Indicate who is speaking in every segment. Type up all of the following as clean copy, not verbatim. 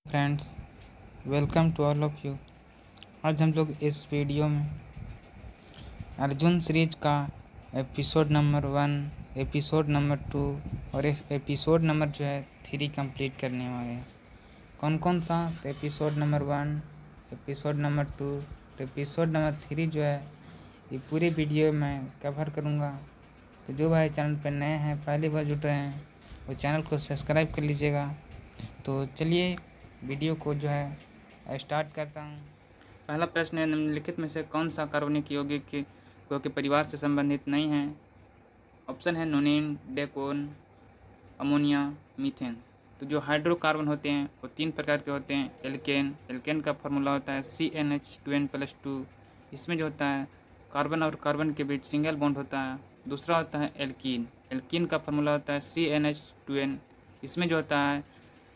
Speaker 1: Friends, welcome to all of you. आज हम लोग इस वीडियो में अर्जुन सीरीज का एपिसोड नंबर 1, एपिसोड नंबर 2 और एपिसोड नंबर 3 कंप्लीट करने वाले हैं। कौन कौन सा? तो episode number 1, episode number 2, episode number 3 ये पूरी वीडियो मैं कवर करूँगा। तो जो भाई चैनल पर नए हैं, पहली बार जुड़ रहे हैं, वो चैनल को सब्सक्राइब कर लीजिएगा। तो चलिए वीडियो को स्टार्ट करता हूँ। पहला प्रश्न है, निम्नलिखित में से कौन सा कार्बनिक यौगिक के परिवार से संबंधित नहीं है? ऑप्शन है नोनिन, डेकोन, अमोनिया, मीथेन। तो जो हाइड्रोकार्बन होते हैं वो 3 प्रकार के होते हैं। एल्केन का फार्मूला होता है CnH2n+2। इसमें जो होता है कार्बन और कार्बन के बीच सिंगल बॉन्ड होता है। दूसरा होता है एल्कीन का फार्मूला होता है CnH2n। इसमें जो होता है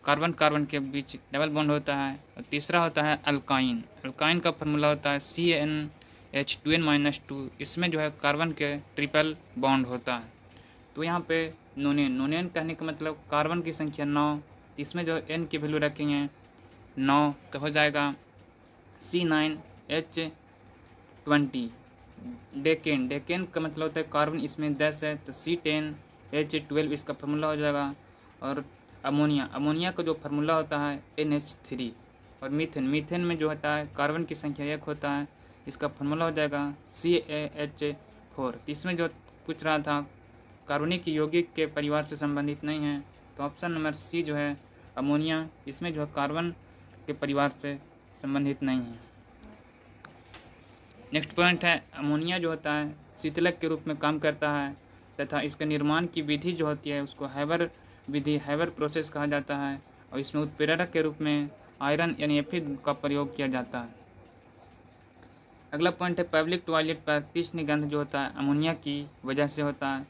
Speaker 1: कार्बन कार्बन के बीच डबल बॉन्ड होता है। और तीसरा होता है अल्काइन का फार्मूला होता है CnH2n-2। इसमें जो है कार्बन के ट्रिपल बॉन्ड होता है। तो यहाँ पे नोनेन कहने का मतलब कार्बन की संख्या 9, इसमें जो n की वैल्यू रखेंगे 9, तो हो जाएगा C9H20। डेकेन का मतलब होता है कार्बन इसमें 10 है, तो C10H12 इसका फार्मूला हो जाएगा। और अमोनिया का जो फार्मूला होता है NH3। और मीथेन में जो होता है कार्बन की संख्या 1 होता है, इसका फार्मूला हो जाएगा CaH4। तो इसमें जो पूछ रहा था कार्बनिक यौगिक के परिवार से संबंधित नहीं है, तो ऑप्शन नंबर सी जो है अमोनिया, इसमें जो है कार्बन के परिवार से संबंधित नहीं है। नेक्स्ट पॉइंट है, अमोनिया जो होता है शीतलक के रूप में काम करता है तथा इसके निर्माण की विधि जो होती है उसको हैबर प्रोसेस कहा जाता है। और इसमें उत्प्रेरक के रूप में आयरन यानी Fe का प्रयोग किया जाता है। अगला पॉइंट है, पब्लिक टॉयलेट पर तीक्ष्ण गंध जो होता है अमोनिया की वजह से होता है।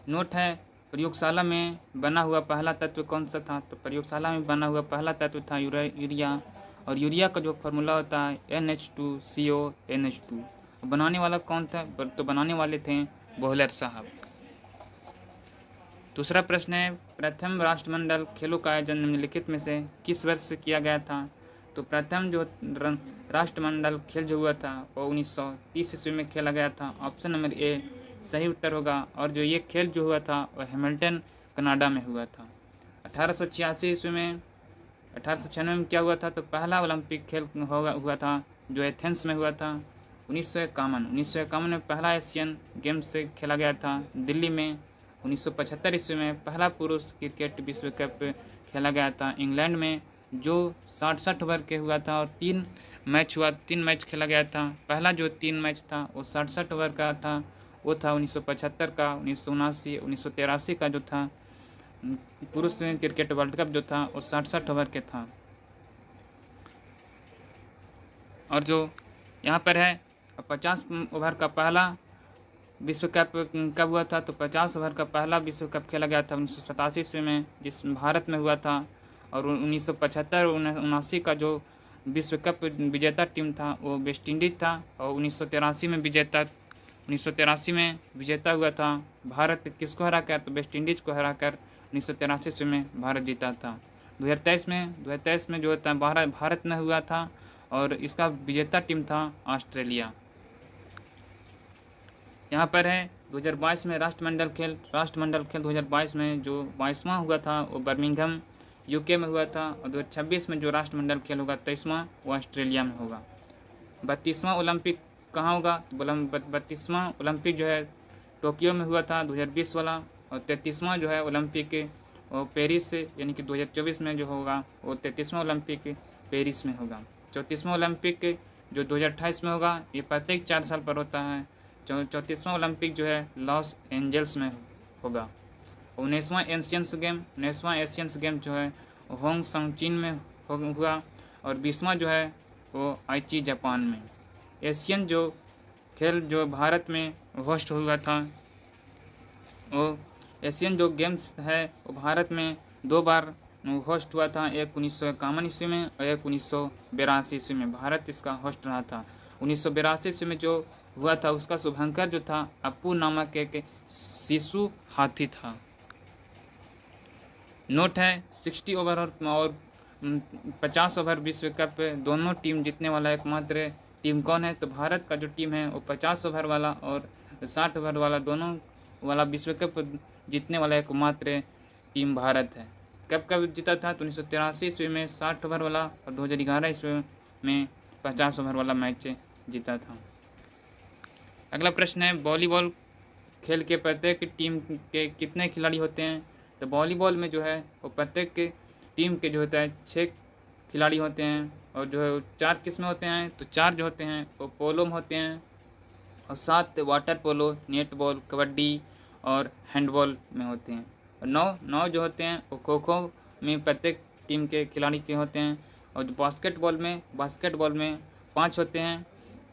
Speaker 1: नोट है, प्रयोगशाला में बना हुआ पहला तत्व कौन सा था? तो प्रयोगशाला में बना हुआ पहला तत्व था यूरिया। और यूरिया का जो फार्मूला होता है NH2CONH2। बनाने वाला कौन था? तो बनाने वाले थे बोहलर साहब। दूसरा प्रश्न है, प्रथम राष्ट्रमंडल खेलों का आयोजन निम्नलिखित में से किस वर्ष से किया गया था? तो प्रथम जो राष्ट्रमंडल खेल जो हुआ था वो 1930 ईस्वी में खेला गया था। ऑप्शन नंबर ए सही उत्तर होगा। और जो ये खेल जो हुआ था वो हैमिल्टन कनाडा में हुआ था। 1886 ईस्वी में 1896 में क्या हुआ था? तो पहला ओलंपिक खेल हुआ था जो एथेंस में हुआ था। 1951 में पहला एशियन गेम्स से खेला गया था दिल्ली में। 1975 ईस्वी में पहला पुरुष क्रिकेट विश्व कप खेला गया था इंग्लैंड में, जो 60 ओवर के हुआ था और 3 मैच खेला गया था। पहला जो 3 मैच था वो 60 ओवर का था, वो था 1975 का, 1979, 1983 का जो था पुरुष क्रिकेट वर्ल्ड कप जो था वो 60 ओवर के था। और जो यहाँ पर है 50 ओवर का पहला विश्व कप कब हुआ था? तो 50 ओवर का पहला विश्व कप खेला गया था 1987 ईस्वी में, जिस भारत में हुआ था। और 1975-79 का जो विश्व कप विजेता टीम था वो वेस्ट इंडीज था। और 1983 में विजेता हुआ था भारत। किसको हराकर? तो वेस्ट इंडीज को हराकर 1983 ईस्वी में भारत जीता था। 2023 में जो होता है भारत में हुआ था और इसका विजेता टीम था ऑस्ट्रेलिया। यहाँ पर है 2022 में राष्ट्रमंडल खेल 2022 में जो 22वां हुआ था वो बर्मिंघम यूके में हुआ था। और 2026 में जो राष्ट्रमंडल खेल होगा 23वां वो ऑस्ट्रेलिया में होगा। 32वां ओलंपिक कहाँ होगा? तो 32वां ओलंपिक जो है टोक्यो में हुआ था 2020 वाला। और 33वां जो है ओलंपिक वो पेरिस यानी कि 2024 में जो होगा वो 33वां ओलंपिक पेरिस में होगा। 34वां ओलंपिक जो 2028 में होगा, ये प्रत्येक 4 साल पर होता है। 34वां ओलंपिक जो है लॉस एंजल्स में होगा। 19वां एशियंस गेम जो है होंग संग चीन में हुआ। और 20वां जो है वो आईची जापान में। एशियन जो खेल जो भारत में होस्ट हुआ था, वो एशियन जो गेम्स है वो भारत में 2 बार होस्ट हुआ था, एक 1951 ईस्वी में और एक 1982 ईस्वी में भारत इसका होस्ट रहा था। 1982 ईस्वी में जो हुआ था उसका शुभंकर जो था अप्पू नामक एक शिशु हाथी था। नोट है 60 ओवर और 50 ओवर विश्व कप दोनों टीम जीतने वाला एकमात्र टीम कौन है? तो भारत का जो टीम है वो 50 ओवर वाला और 60 ओवर वाला दोनों वाला विश्व कप जीतने वाला एकमात्र टीम भारत है। कब कब जीता था? तो 1983 ईस्वी में 60 ओवर वाला और 2011 ईस्वी में 50 ओवर वाला मैच जीता था। अगला प्रश्न है, वॉलीबॉल खेल के प्रत्येक टीम के कितने खिलाड़ी होते हैं? तो वॉलीबॉल में जो है वो प्रत्येक टीम के जो होता है 6 खिलाड़ी होते हैं और जो है 4 किस्में होते हैं। तो 4 जो होते हैं वो पोलो में होते हैं और 7 water polo, net ball, kabaddi और हैंडबॉल में होते हैं। और 9 जो होते हैं वो खो खो में प्रत्येक टीम के खिलाड़ी के होते हैं। और जो बास्केटबॉल में 5 होते हैं।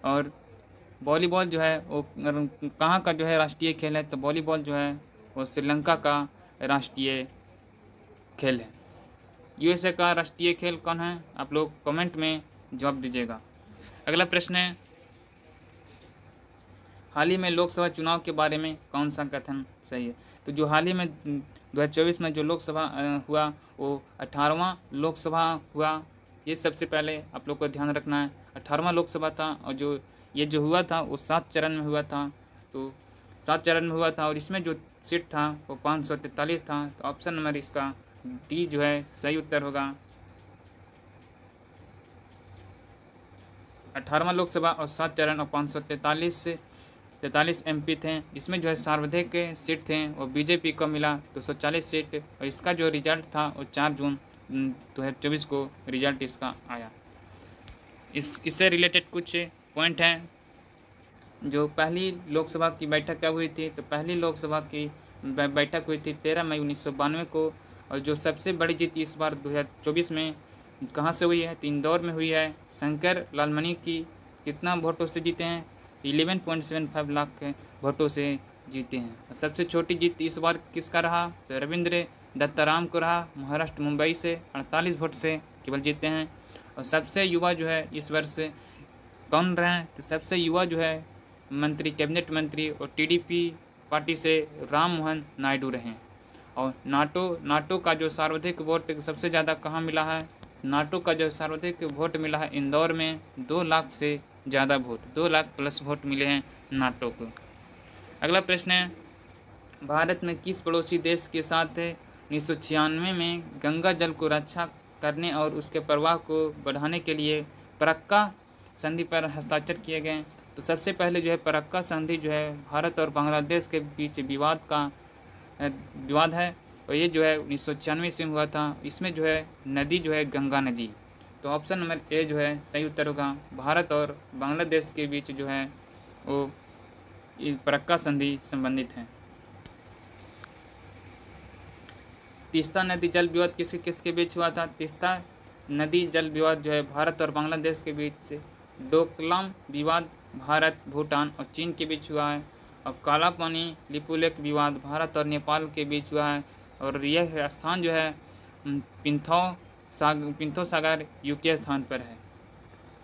Speaker 1: और वॉलीबॉल जो है वो कहाँ का जो है राष्ट्रीय खेल है? तो वॉलीबॉल जो है वो श्रीलंका का राष्ट्रीय खेल है। यूएसए का राष्ट्रीय खेल कौन है? आप लोग कमेंट में जवाब दीजिएगा। अगला प्रश्न है, हाल ही में लोकसभा चुनाव के बारे में कौन सा कथन सही है? तो जो हाल ही में 2024 में जो लोकसभा हुआ वो 18वां लोकसभा हुआ। ये सबसे पहले आप लोग को ध्यान रखना है, 18वां लोकसभा था और जो ये जो हुआ था वो 7 चरण में हुआ था। तो 7 चरण में हुआ था और इसमें जो सीट था वो 543 था। तो ऑप्शन नंबर इसका डी जो है सही उत्तर होगा। 18वां लोकसभा और 7 चरण और 543 MP थे। इसमें जो है सर्वाधिक सीट थे वो बीजेपी को मिला 240 सीट और इसका जो रिजल्ट था वो 4 जून 2024 को रिजल्ट इसका आया। इससे रिलेटेड कुछ पॉइंट हैं। जो पहली लोकसभा की बैठक कब हुई थी? तो पहली लोकसभा की बैठक हुई थी 13 मई 1992 को। और जो सबसे बड़ी जीत इस बार 2024 में कहाँ से हुई है? तो इंदौर में हुई है। शंकर लालमणि की कितना वोटों से जीते हैं? 11.75 लाख वोटों से जीते हैं। और सबसे छोटी जीत इस बार किसका रहा? तो रविंद्र दत्ताराम को रहा। महाराष्ट्र मुंबई से 48 वोट से केवल जीते हैं। और सबसे युवा जो है इस वर्ष कौन रहे हैं? तो सबसे युवा जो है मंत्री, कैबिनेट मंत्री और टीडीपी पार्टी से राम मोहन नायडू रहे। और नाटो का जो सर्वाधिक वोट सबसे ज़्यादा कहाँ मिला है? नाटो का जो सर्वाधिक वोट मिला है इंदौर में 2 लाख से ज़्यादा वोट, 2 लाख प्लस वोट मिले हैं नाटो को। अगला प्रश्न है, भारत में किस पड़ोसी देश के साथ 1996 में गंगा जल को रक्षा करने और उसके प्रवाह को बढ़ाने के लिए फरक्का संधि पर हस्ताक्षर किए गए? तो सबसे पहले जो है फरक्का संधि जो है भारत और बांग्लादेश के बीच विवाद है और ये जो है 1996 से हुआ था। इसमें जो है नदी जो है गंगा नदी। तो ऑप्शन नंबर ए जो है सही उत्तर होगा। भारत और बांग्लादेश के बीच जो है वो फरक्का संधि संबंधित है। तीस्ता नदी जल विवाद किसके बीच हुआ था? तीस्ता नदी जल विवाद जो है भारत और बांग्लादेश के बीच। डोकलाम विवाद भारत, भूटान और चीन के बीच हुआ है। और काला पानी लिपुलेख विवाद भारत और नेपाल के बीच हुआ है। और यह स्थान जो है पिंथो सागर यूके स्थान पर है।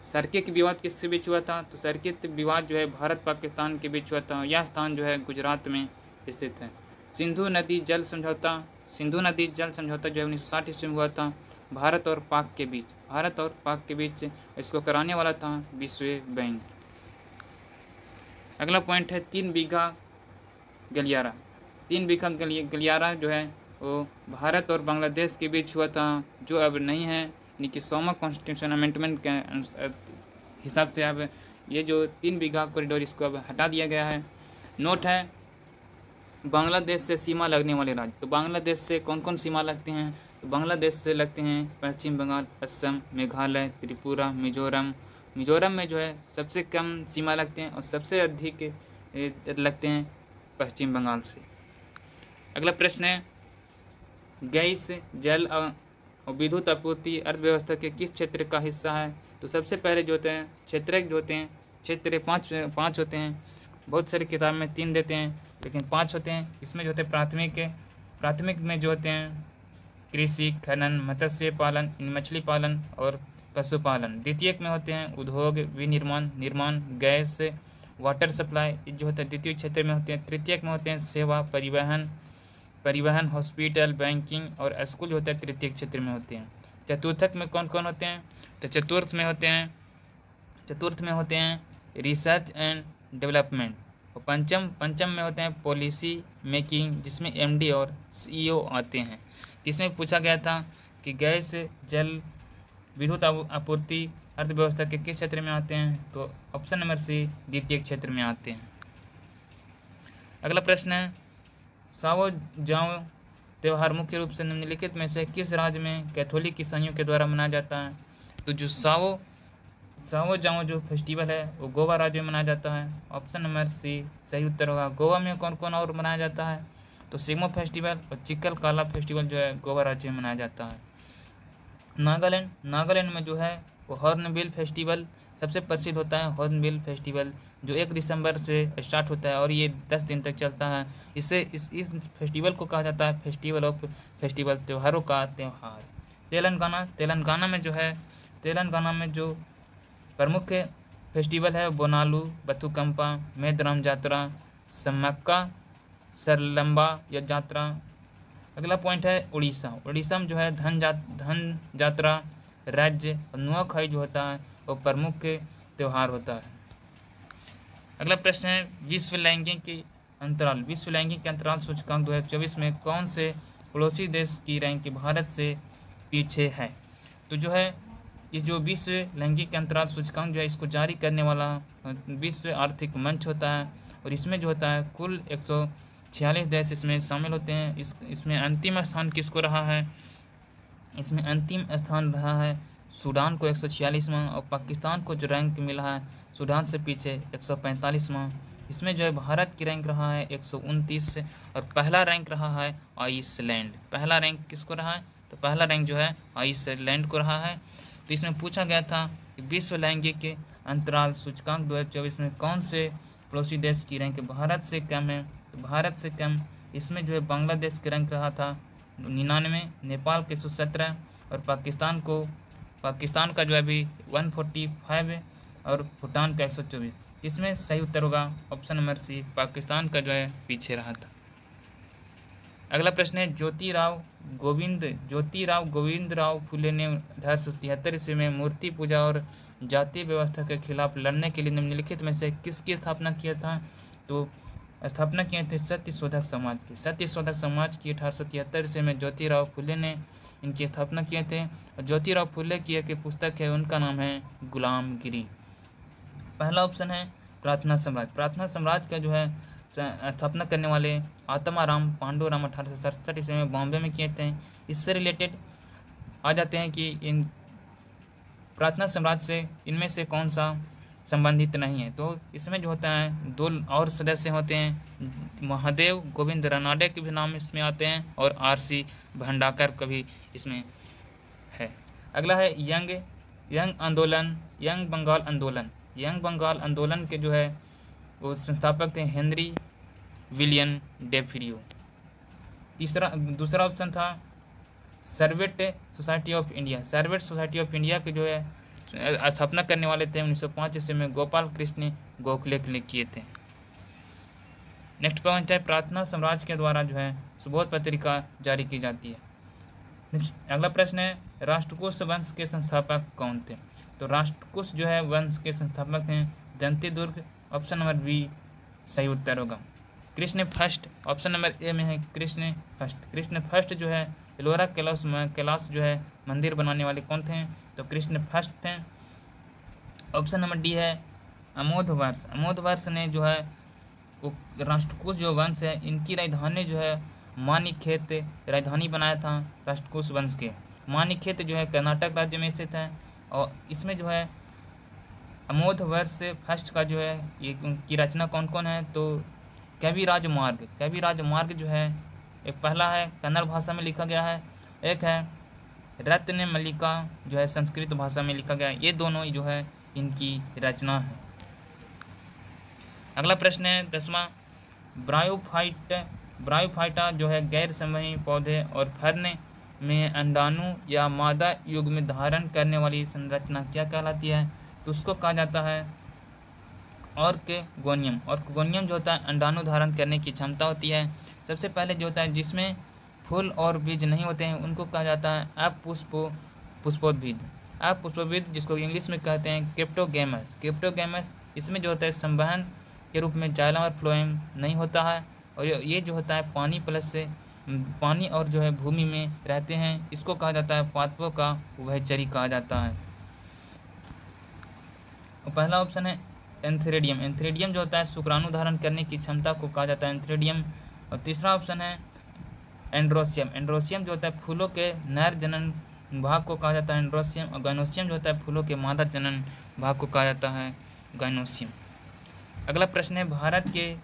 Speaker 1: सर्किट विवाद किसके बीच हुआ था? तो सर्किट विवाद जो है भारत पाकिस्तान के बीच हुआ था। यह स्थान जो है गुजरात में स्थित है। सिंधु नदी जल समझौता जो है 1960 ईस्वी में हुआ था भारत और पाक के बीच। इसको कराने वाला था विश्व बैंक। अगला पॉइंट है 3 बीघा गलियारा। 3 बीघा गलियारा जो है वो भारत और बांग्लादेश के बीच हुआ था, जो अब नहीं है। यानी कि 100वां कॉन्स्टिट्यूशन अमेंडमेंट के हिसाब से अब ये जो 3 बीघा कॉरिडोर इसको अब हटा दिया गया है। नोट है, बांग्लादेश से सीमा लगने वाले राज्य। तो बांग्लादेश से कौन कौन सीमा लगते हैं? तो बांग्लादेश से लगते हैं पश्चिम बंगाल, असम, मेघालय, त्रिपुरा, मिजोरम में जो है सबसे कम सीमा लगते हैं और सबसे अधिक लगते हैं पश्चिम बंगाल से। अगला प्रश्न है, गैस, जल और विद्युत आपूर्ति अर्थव्यवस्था के किस क्षेत्र का हिस्सा है? तो सबसे पहले जो होते हैं क्षेत्र 5 होते हैं। बहुत सारी किताब में 3 देते हैं लेकिन 5 होते हैं। इसमें जो होते हैं प्राथमिक में जो होते हैं कृषि, खनन, मत्स्य पालन, मछली पालन और पशुपालन। द्वितीयक में होते हैं उद्योग, निर्माण, गैस, वाटर सप्लाई जो होता है द्वितीय क्षेत्र में होते हैं। तृतीयक में होते हैं सेवा, परिवहन, हॉस्पिटल, बैंकिंग और स्कूल जो होता है तृतीय क्षेत्र में होते हैं। चतुर्थक में कौन कौन होते हैं? तो चतुर्थ में होते हैं रिसर्च एंड डेवलपमेंट, और पंचम में होते हैं पॉलिसी मेकिंग, जिसमें एमडी और सीईओ आते हैं। इसमें पूछा गया था कि गैस, जल, विद्युत आपूर्ति अर्थव्यवस्था के किस क्षेत्र में आते हैं? तो ऑप्शन नंबर सी द्वितीय क्षेत्र में आते हैं। अगला प्रश्न है, सावो जाओ त्यौहार मुख्य रूप से निम्नलिखित में से किस राज्य में कैथोलिक ईसाइयों के द्वारा मनाया जाता है? तो जो सावो जाओ जो फेस्टिवल है वो गोवा राज्य में मनाया जाता है। ऑप्शन नंबर सी सही उत्तर होगा। गोवा में कौन कौन और मनाया जाता है? तो सिग्मो फेस्टिवल और चिक्कल काला फेस्टिवल जो है गोवा राज्य में मनाया जाता है। नागालैंड में जो है वो हॉर्नबिल फेस्टिवल सबसे प्रसिद्ध होता है। हॉर्नबिल फेस्टिवल जो 1 दिसंबर से स्टार्ट होता है और ये 10 दिन तक चलता है। इस फेस्टिवल को कहा जाता है फेस्टिवल ऑफ फेस्टिवल, त्योहारों का त्यौहार। तेलंगाना में जो प्रमुख फेस्टिवल है बोनालू, बथुकंपा, मेदराम जात्रा, सम्मक्का सरलंबा या जात्रा। अगला पॉइंट है उड़ीसा में जो है धन जात्रा राज्य, और नुआखाई जो होता है वो प्रमुख त्यौहार होता है। अगला प्रश्न है विश्व लैंगिक अंतराल सूचकांक 2024 में कौन से पड़ोसी देश की रैंक भारत से पीछे है? तो जो है ये जो विश्व लैंगिक अंतराल सूचकांक जो है इसको जारी करने वाला विश्व आर्थिक मंच होता है, और इसमें जो होता है कुल 146 देश इसमें शामिल होते हैं। इसमें अंतिम स्थान किसको रहा है? इसमें अंतिम स्थान रहा है सूडान को 146वां, और पाकिस्तान को जो रैंक मिला है सूडान से पीछे 145वां। इसमें जो है भारत की रैंक रहा है 129 और पहला रैंक रहा है आइसलैंड। पहला रैंक किसको रहा है? तो पहला रैंक जो है आइसलैंड को रहा है। तो इसमें पूछा गया था कि विश्व लैंगिक अंतराल सूचकांक 2024 में कौन से पड़ोसी देश की रैंक भारत से कम है? तो भारत से कम इसमें जो है बांग्लादेश की रैंक रहा था 99, नेपाल के 117 और पाकिस्तान का जो है अभी 145 है, और भूटान का 124। इसमें सही उत्तर होगा ऑप्शन नंबर सी, पाकिस्तान का जो है पीछे रहा था। अगला प्रश्न है ज्योतिराव गोविंदराव फुले ने 1873 ईस्वी में मूर्ति पूजा और जातीय व्यवस्था के खिलाफ लड़ने के लिए निम्नलिखित में से किसकी स्थापना किया था? तो स्थापना किए थे सत्यशोधक समाज की। सत्यशोधक समाज की 1873 ईस्वी में ज्योतिराव फुले ने इनकी स्थापना किए थे। और ज्योतिराव फुले की एक पुस्तक है, उनका नाम है गुलामगिरी। पहला ऑप्शन है प्रार्थना साम्राज्य का जो है स्थापना करने वाले आत्माराम पांडुराम 1867 ईस्वी में बॉम्बे में किए थे। इससे रिलेटेड आ जाते हैं कि इन प्रार्थना साम्राज्य से इनमें से कौन सा संबंधित नहीं है? तो इसमें जो होता है 2 और सदस्य होते हैं, महादेव गोविंद रानडे के भी नाम इसमें आते हैं, और RC भंडाकर का भी इसमें है। अगला है यंग बंगाल आंदोलन के जो है वो संस्थापक थे हेनरी विलियम डेफियो। दूसरा ऑप्शन था सर्वेट सोसाइटी ऑफ इंडिया के जो है स्थापना करने वाले थे 1905 ईस्वी में गोपाल कृष्ण गोखले किए थे। नेक्स्ट पॉइंट है प्रार्थना साम्राज्य के द्वारा जो है सुबोध पत्रिका जारी की जाती है। नेक्स्ट अगला प्रश्न है राष्ट्रकूट वंश के संस्थापक कौन थे? तो राष्ट्रकूट जो है वंश के संस्थापक हैं दंतीदुर्ग। ऑप्शन नंबर बी सही उत्तर होगा। Krishna first, option number A में है कृष्ण फर्स्ट जो है एलोरा कैलाश जो है मंदिर बनाने वाले कौन थे? तो कृष्ण फर्स्ट थे। ऑप्शन नंबर डी है अमोधवर्ष ने जो है वो राष्ट्रकूट जो वंश है इनकी राजधानी जो है मानिकखेत राजधानी बनाया था राष्ट्रकूट वंश के। मानिकखेत जो है कर्नाटक राज्य में स्थित है, और इसमें जो है अमोधवर्ष फर्स्ट का जो है ये उनकी रचना कौन कौन है? तो कविराज मार्ग जो है एक पहला है कन्नड़ भाषा में लिखा गया है, एक है रत्न मल्लिका जो है संस्कृत भाषा में लिखा गया है। ये दोनों जो है इनकी रचना है। अगला प्रश्न है 10वां ब्रायोफाइटा जो है गैर समूही पौधे और फर्न में अंडाणु या मादा युग में धारण करने वाली संरचना क्या कहलाती है? तो उसको कहा जाता है ऑर्किगोनियम जो होता है अंडाणु धारण करने की क्षमता होती है। सबसे पहले जो होता है जिसमें फूल और बीज नहीं होते हैं उनको कहा जाता है
Speaker 2: पुष्पोद्भिद। अब पुष्पोद्भिद जिसको इंग्लिश में कहते हैं क्रिप्टोगैमस, इसमें जो होता है संवहन के रूप में जाइलम और फ्लोएम नहीं होता है, और ये जो होता है पानी और जो है भूमि में रहते हैं। इसको कहा जाता है पादपों का उभयचरी कहा जाता है। पहला ऑप्शन है एंथ्रेडियम जो होता है शुक्राणु धारण करने की क्षमता को कहा जाता है एंथ्रेडियम। और तीसरा ऑप्शन है एंड्रोसियम जो होता है फूलों के नर जनन भाग को कहा जाता है एंड्रोसियम। और गाइनोसियम जो होता है फूलों के मादा जनन भाग को कहा जाता है गाइनोसियम। अगला प्रश्न है भारत के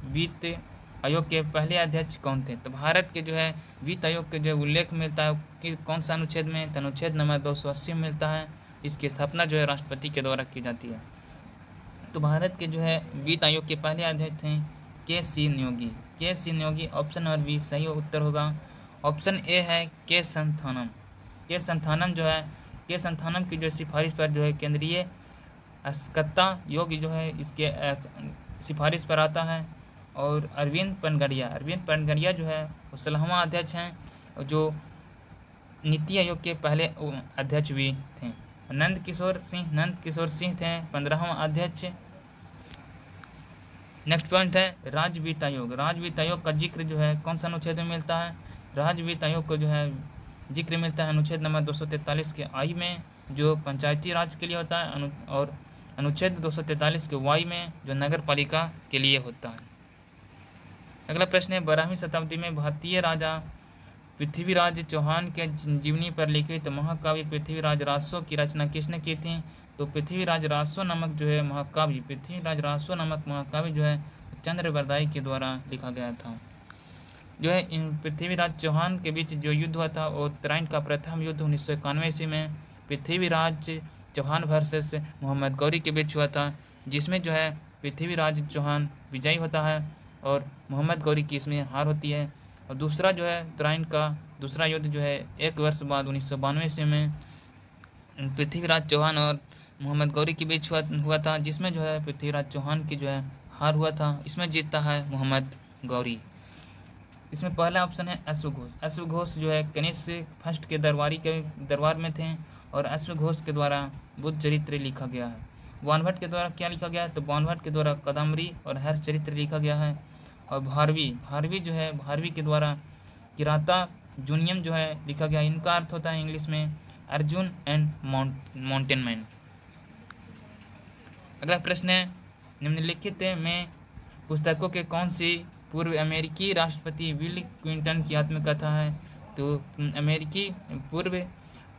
Speaker 2: वित्त आयोग के पहले अध्यक्ष कौन थे? तो भारत के जो है वित्त आयोग के जो उल्लेख मिलता है कि कौन सा अनुच्छेद में? तो अनुच्छेद नंबर 280 में मिलता है। इसकी स्थापना जो है राष्ट्रपति के द्वारा की जाती है। तो भारत के जो है वित्त आयोग के पहले अध्यक्ष थे के सी नियोगी। ऑप्शन नंबर बी सही उत्तर होगा। ऑप्शन ए है के संथानम जो है के संथानम की जो सिफारिश पर जो है केंद्रीय अस्कत्ता योग जो है इसके सिफारिश पर आता है। और अरविंद पनगड़िया जो है वो 16वां अध्यक्ष हैं, जो नीति आयोग के पहले अध्यक्ष भी थे। नंद किशोर सिंह थे 15वां अध्यक्ष। नेक्स्ट पॉइंट है राज्य वित्त आयोग का जिक्र जो है कौन सा अनुच्छेद में मिलता है? राज्य वित्त आयोग को जो है जिक्र मिलता है अनुच्छेद नंबर 243 के आई में, जो पंचायती राज के लिए होता है, और अनुच्छेद 243 के वाई में, जो नगर पालिका के लिए होता है। अगला प्रश्न है 12वीं शताब्दी में भारतीय राजा पृथ्वीराज चौहान के जीवनी पर लिखित महाकाव्य पृथ्वीराज राजसो की रचना किसने की थी? तो पृथ्वीराज राजसो नामक जो है महाकाव्य जो है चंद्रबरदाई के द्वारा लिखा गया था। जो है इन पृथ्वीराज चौहान के बीच जो युद्ध हुआ था वो तराइन का प्रथम युद्ध 1991 ईस्वी में पृथ्वीराज चौहान वर्सेस मोहम्मद गौरी के बीच हुआ था, जिसमें जो है पृथ्वीराज चौहान विजयी होता है और मोहम्मद गौरी की इसमें हार होती है। और दूसरा जो है तराइन का दूसरा युद्ध जो है 1 वर्ष बाद 1992 ईस्वी में पृथ्वीराज चौहान और मोहम्मद गौरी के बीच हुआ था, जिसमें जो है पृथ्वीराज चौहान की जो है हार हुआ था। इसमें जीतता है मोहम्मद गौरी। इसमें पहला ऑप्शन है अश्वघोष जो है कनिष्क फर्स्ट के दरबार में थे, और अश्वघोष के द्वारा बुद्ध चरित्र लिखा गया है। बाणभट्ट के द्वारा क्या लिखा गया है? तो बाणभट्ट के द्वारा कादम्बरी और हर्ष चरित्र लिखा गया है। और भारवी के द्वारा किराता जूनियम जो है लिखा गया। इनका अर्थ होता है इंग्लिश में अर्जुन एंड माउंटेन मैन। अगला प्रश्न है निम्नलिखित में पुस्तकों के कौन सी पूर्व अमेरिकी राष्ट्रपति बिल क्लिंटन की आत्मकथा है? तो पूर्व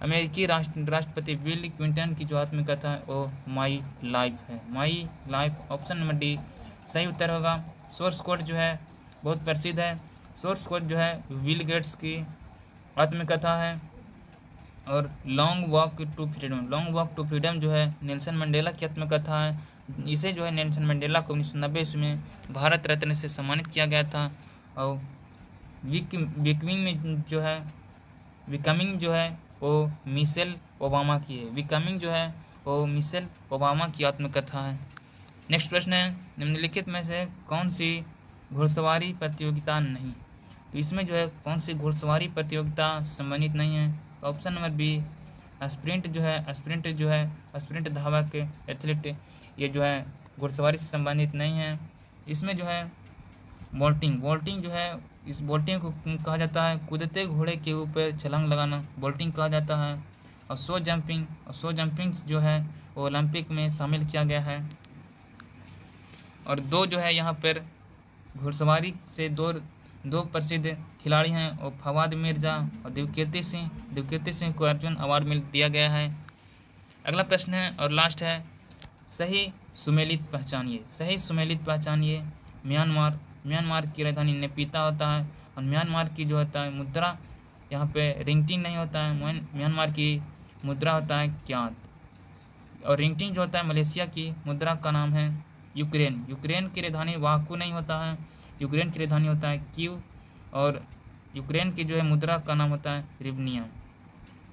Speaker 2: अमेरिकी राष्ट्रपति बिल क्लिंटन की जो आत्मकथा है वो my life. Option number D सही उत्तर होगा। सोर्स कोड जो है बहुत प्रसिद्ध है। सोर्स कोड जो है बिल गेट्स की आत्मकथा है। और लॉन्ग वॉक टू फ्रीडम जो है नेल्सन मंडेला की आत्मकथा है। इसे जो है नेल्सन मंडेला को 1990 ईस्वी में भारत रत्न से सम्मानित किया गया था। और बिकमिंग जो है वो मिशेल ओबामा की है। बिकमिंग जो है वो मिशेल ओबामा की आत्मकथा है। नेक्स्ट प्रश्न है निम्नलिखित में से कौन सी घुड़सवारी प्रतियोगिता नहीं? तो इसमें जो है कौन सी घुड़सवारी प्रतियोगिता सम्मानित नहीं है? तो ऑप्शन नंबर बी स्प्रिंट धावक एथलीट ये जो है घुड़सवारी से संबंधित नहीं है। इसमें जो है बोल्टिंग जो है इस बोल्टिंग को कहा जाता है कूदते घोड़े के ऊपर छलांग लगाना, बोल्टिंग कहा जाता है। और शो जंपिंग जो है वो ओलंपिक में शामिल किया गया है। और दो जो है यहाँ पर घुड़सवारी से दो प्रसिद्ध खिलाड़ी हैं और फवाद मिर्जा और देवकीर्ति सिंह को अर्जुन अवार्ड दिया गया है। अगला प्रश्न है और लास्ट है सही सुमेलित पहचानिए। म्यांमार की राजधानी नेपिता होता है। और म्यांमार की जो होता है मुद्रा यहाँ पे रिंगटिंग नहीं होता है। म्यांमार की मुद्रा होता है क्यांत। और रिंगटिंग जो होता है मलेशिया की मुद्रा का नाम है यूक्रेन की राजधानी वाकू नहीं होता है। यूक्रेन की राजधानी होता है कीव। और यूक्रेन की जो है मुद्रा का नाम होता है रिवनिया।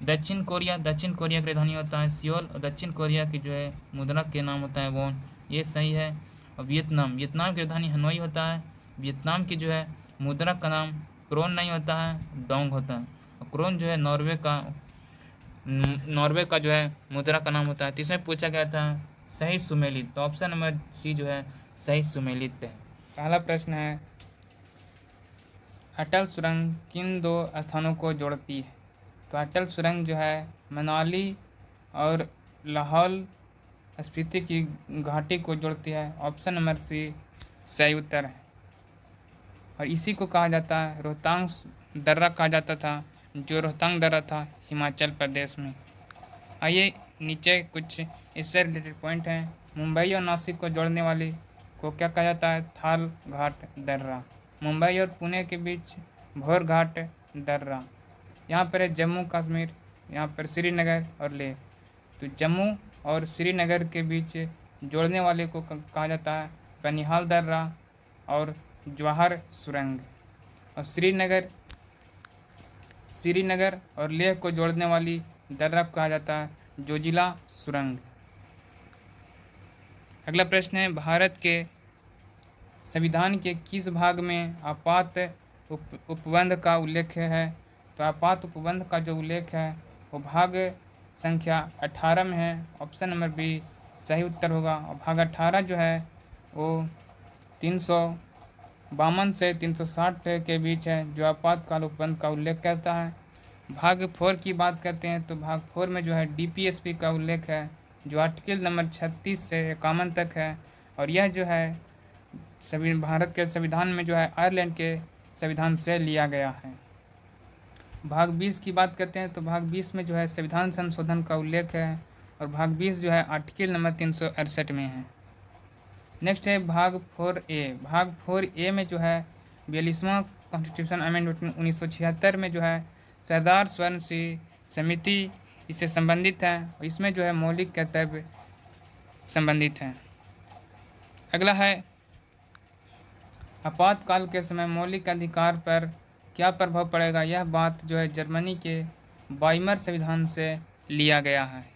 Speaker 2: दक्षिण कोरिया की राजधानी होता है सियोल। और दक्षिण कोरिया की जो है मुद्रा के नाम होता है वॉन। ये सही है। और वियतनाम की राजधानी हनोई होता है। वियतनाम की जो है मुद्रा का नाम क्रोन नहीं होता है डोंग होता है। और क्रोन जो है नॉर्वे का नॉर्वे का जो है मुद्रा का नाम होता है। तो इसमें पूछा गया था सही सुमेलित, तो ऑप्शन नंबर सी जो है सही सुमेलित है।
Speaker 1: पहला प्रश्न है, अटल सुरंग किन दो स्थानों को जोड़ती है? तो अटल सुरंग जो है मनाली और लाहौल स्पीति की घाटी को जोड़ती है। ऑप्शन नंबर सी सही उत्तर है। और इसी को कहा जाता है रोहतांग दर्रा कहा जाता था, जो रोहतांग दर्रा था हिमाचल प्रदेश में। आइए नीचे कुछ इससे रिलेटेड पॉइंट हैं। मुंबई और नासिक को जोड़ने वाली को क्या कहा जाता है? थाल घाट दर्रा। मुंबई और पुणे के बीच भोर घाट दर्रा। यहाँ पर है जम्मू कश्मीर, यहाँ पर श्रीनगर और लेह। तो जम्मू और श्रीनगर के बीच जोड़ने वाले को कहा जाता है बनिहाल दर्रा और जवाहर सुरंग। और श्रीनगर और लेह को जोड़ने वाली दर्रा को कहा जाता है जोजिला सुरंग। अगला प्रश्न है, भारत के संविधान के किस भाग में आपात उपबंध का उल्लेख है? तो आपात उपबंध का जो उल्लेख है वो भाग संख्या 18 में है। ऑप्शन नंबर बी सही उत्तर होगा। और भाग 18 जो है वो 352 से 360 के बीच है, जो आपातकाल उपबंध का उल्लेख करता है। भाग 4 की बात करते हैं तो भाग 4 में जो है डीपीएसपी का उल्लेख है, जो आर्टिकल नंबर 36 से 51 तक है। और यह जो है सभी भारत के संविधान में जो है आयरलैंड के संविधान से लिया गया है। भाग 20 की बात करते हैं तो भाग 20 में जो है संविधान संशोधन का उल्लेख है, और भाग 20 जो है आर्टिकल नंबर 368 में है। नेक्स्ट है भाग 4A। भाग 4A में जो है 42वां कॉन्स्टिट्यूशन अमेंडमेंट 1976 में जो है सरदार स्वर्ण सिंह समिति इससे संबंधित है, और इसमें जो है मौलिक कर्तव्य संबंधित हैं। अगला है, आपातकाल के समय मौलिक अधिकार पर क्या प्रभाव पड़ेगा? यह बात जो है जर्मनी के वाइमर संविधान से लिया गया है।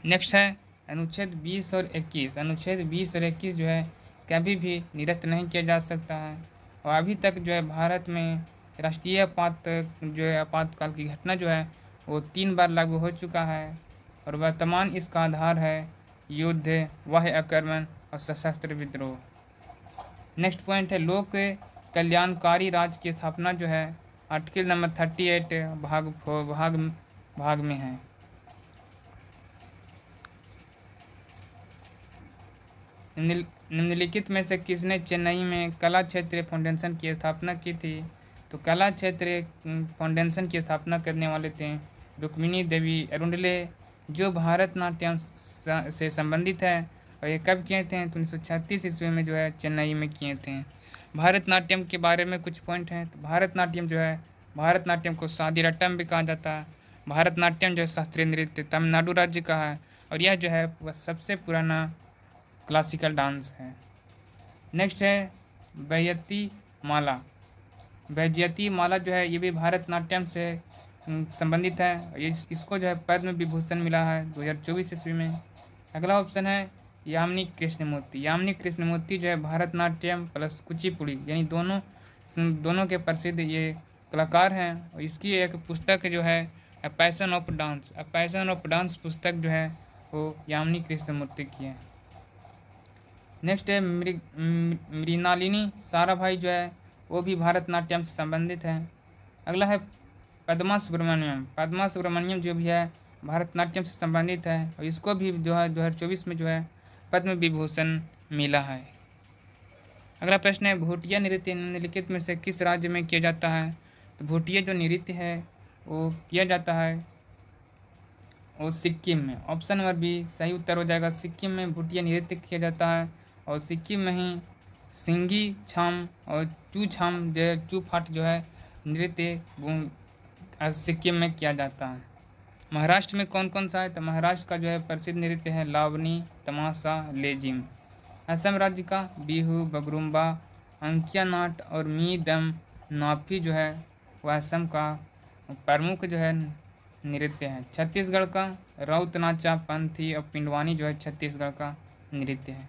Speaker 1: नेक्स्ट है अनुच्छेद 20 और 21। अनुच्छेद 20 और 21 जो है कभी भी निरस्त नहीं किया जा सकता है, और अभी तक जो है भारत में राष्ट्रीय आपातकाल की घटना जो है वो 3 बार लागू हो चुका है, और वर्तमान इसका आधार है युद्ध, बाह्य आक्रमण और सशस्त्र विद्रोह। नेक्स्ट पॉइंट है, लोक कल्याणकारी राज्य की स्थापना जो है आर्टिकल नंबर 38 भाग में है। निम्नलिखित में से किसने चेन्नई में कला क्षेत्रीय फाउंडेशन की स्थापना की थी? तो कला क्षेत्रीय फाउंडेशन की स्थापना करने वाले थे रुक्मिणी देवी अरुंडले, जो भारतनाट्यम से संबंधित है। और ये कब किए थे? तो 1936 ईस्वी में जो है चेन्नई में किए थे। भारतनाट्यम के बारे में कुछ पॉइंट हैं। तो भारतनाट्यम जो है, भारतनाट्यम को सादिराट्टम भी कहा जाता है। भारतनाट्यम जो है शास्त्रीय नृत्य तमिलनाडु राज्य का है, और यह जो है वह सबसे पुराना क्लासिकल डांस है। नेक्स्ट है वैजयंती माला। वैजयंती माला जो है ये भी भारतनाट्यम से संबंधित है। इसको जो है पद्म विभूषण मिला है 2024 ईस्वी में। अगला ऑप्शन है यामिनी कृष्णमूर्ति। यामिनी कृष्णमूर्ति जो है भारतनाट्यम प्लस कुचिपुड़ी यानी दोनों के प्रसिद्ध ये कलाकार हैं, और इसकी एक पुस्तक जो है अ पैशन ऑफ डांस पुस्तक जो है वो यामिनी कृष्णमूर्ति की है। नेक्स्ट है मृणालिनी साराभाई जो है वो भी भारतनाट्यम से संबंधित है। अगला है पद्मा सुब्रमण्यम जो भी है भारतनाट्यम से संबंधित है, और इसको भी जो है 2024 में जो है पद्म विभूषण मिला है। अगला प्रश्न है भूटिया नृत्य निम्नलिखित में से किस राज्य में किया जाता है? तो भूटिया जो नृत्य है वो किया जाता है वो सिक्किम में। ऑप्शन नंबर बी सही उत्तर हो जाएगा। सिक्किम में भूटिया नृत्य किया जाता है, और सिक्किम में ही सिंगी छाम और चू छाम जो है चू फाट जो है नृत्य सिक्किम में किया जाता है। महाराष्ट्र में कौन कौन सा है? तो महाराष्ट्र का जो है प्रसिद्ध नृत्य है लावनी, तमाशा, लेजिम। असम राज्य का बिहू, बगरुम्बा, अंकिया नाट और मी दम नाफी जो है वह असम का प्रमुख जो है नृत्य है। छत्तीसगढ़ का राउत नाचा, पंथी और पिंडवानी जो है छत्तीसगढ़ का नृत्य है।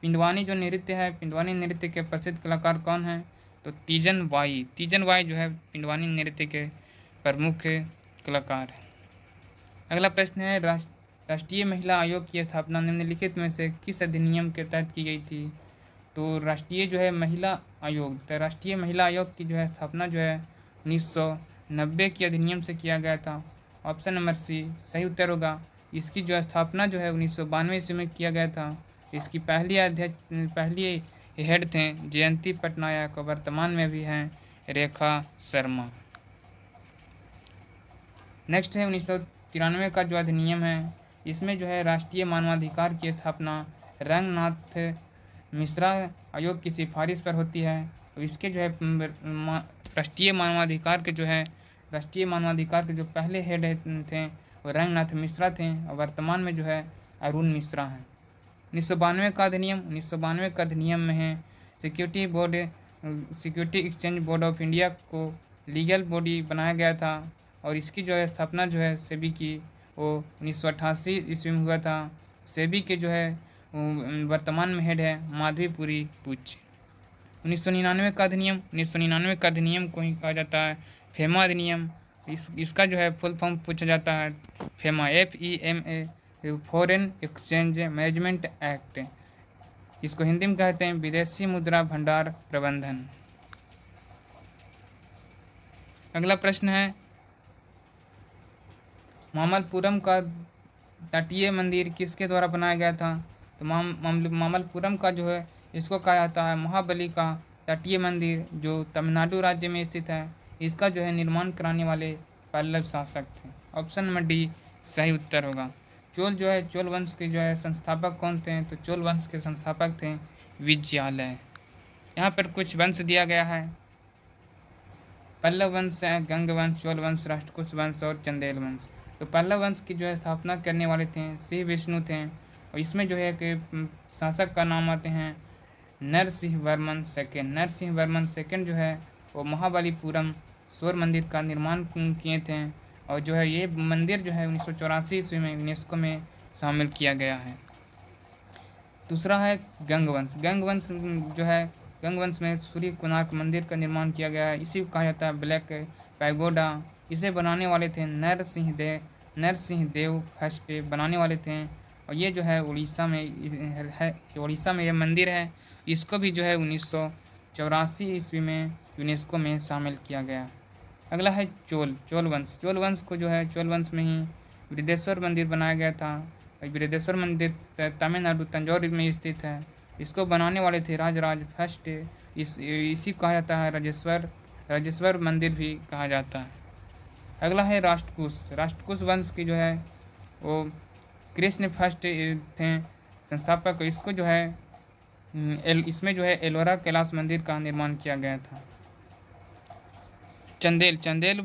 Speaker 1: पिंडवानी जो नृत्य है, पिंडवानी नृत्य के प्रसिद्ध कलाकार कौन हैं? तो तीजन बाई जो है पिंडवानी नृत्य के प्रमुख कलाकार है। अगला प्रश्न है राष्ट्रीय महिला आयोग की स्थापना निम्नलिखित में से किस अधिनियम के तहत की गई थी? तो राष्ट्रीय जो है महिला आयोग, तो राष्ट्रीय महिला आयोग की जो है स्थापना जो है 1990 के अधिनियम से किया गया था। ऑप्शन नंबर सी सही उत्तर होगा। इसकी जो है स्थापना जो है 1992 ईस्वी में किया गया था। इसकी पहली हेड थे जयंती पटनायक और वर्तमान में भी हैं रेखा शर्मा। नेक्स्ट है 1993 का जो अधिनियम है, इसमें जो है राष्ट्रीय मानवाधिकार की स्थापना रंगनाथ मिश्रा आयोग की सिफारिश पर होती है। और इसके जो है राष्ट्रीय मानवाधिकार के जो पहले हेड थे वो रंगनाथ मिश्रा थे और वर्तमान में जो है अरुण मिश्रा हैं। 1992 का अधिनियम में है security exchange board of India को लीगल बॉडी बनाया गया था और इसकी जो है स्थापना जो है सेबी की वो 1988 ईस्वी में हुआ था। सेबी के जो है वर्तमान में हेड है माधवीपुरी पुच। 1999 का अधिनियम को ही कहा जाता है फेमा अधिनियम। इसका जो है फुल फॉर्म पूछा जाता है FEMA FEMA foreign exchange management act. इसको हिंदी में कहते हैं विदेशी मुद्रा भंडार प्रबंधन। अगला प्रश्न है मामल्लपुरम का तटीय मंदिर किसके द्वारा बनाया गया था? तो मामल्लपुरम का जो है इसको कहा जाता है महाबली का तटीय मंदिर जो तमिलनाडु राज्य में स्थित है। इसका जो है निर्माण कराने वाले पल्लव शासक थे। ऑप्शन नंबर डी सही उत्तर होगा। चोल वंश के जो है संस्थापक कौन थे? तो चोल वंश के संस्थापक थे विजयालय। यहाँ पर कुछ वंश दिया गया है, पल्लव वंश है, गंग वंश, चोल वंश, राष्ट्रकूट वंश और चंदेल वंश। तो पल्लव वंश की जो है स्थापना करने वाले थे श्री विष्णु थे और इसमें जो है कि शासक का नाम आते हैं नरसिंह वर्मन सेकेंड जो है वो महाबलीपुरम सूर्य मंदिर का निर्माण किए थे और जो है ये मंदिर जो है 1984 ईस्वी में यूनेस्को में शामिल किया गया है। दूसरा है गंग वंश में सूर्य कोणार्क मंदिर का निर्माण किया गया है। इसी को कहा जाता है ब्लैक पैगोडा। इसे बनाने वाले थे नरसिंह देव फर्स्ट बनाने वाले थे और ये जो है उड़ीसा में ये मंदिर है। इसको भी जो है 1984 ईस्वी में यूनेस्को में शामिल किया गया। अगला है चोल वंश को जो है चोल वंश में ही बृहदेश्वर मंदिर बनाया गया था। बृहदेश्वर मंदिर तमिलनाडु तंजौर में स्थित है। इसको बनाने वाले थे राजराज फर्स्ट। इसी कहा जाता है राजेश्वर मंदिर भी कहा जाता है। अगला है राष्ट्रकूट वंश की जो है वो कृष्ण फर्स्ट थे संस्थापक। इसको जो है इसमें जो है एलोरा कैलाश मंदिर का निर्माण किया गया था। चंदेल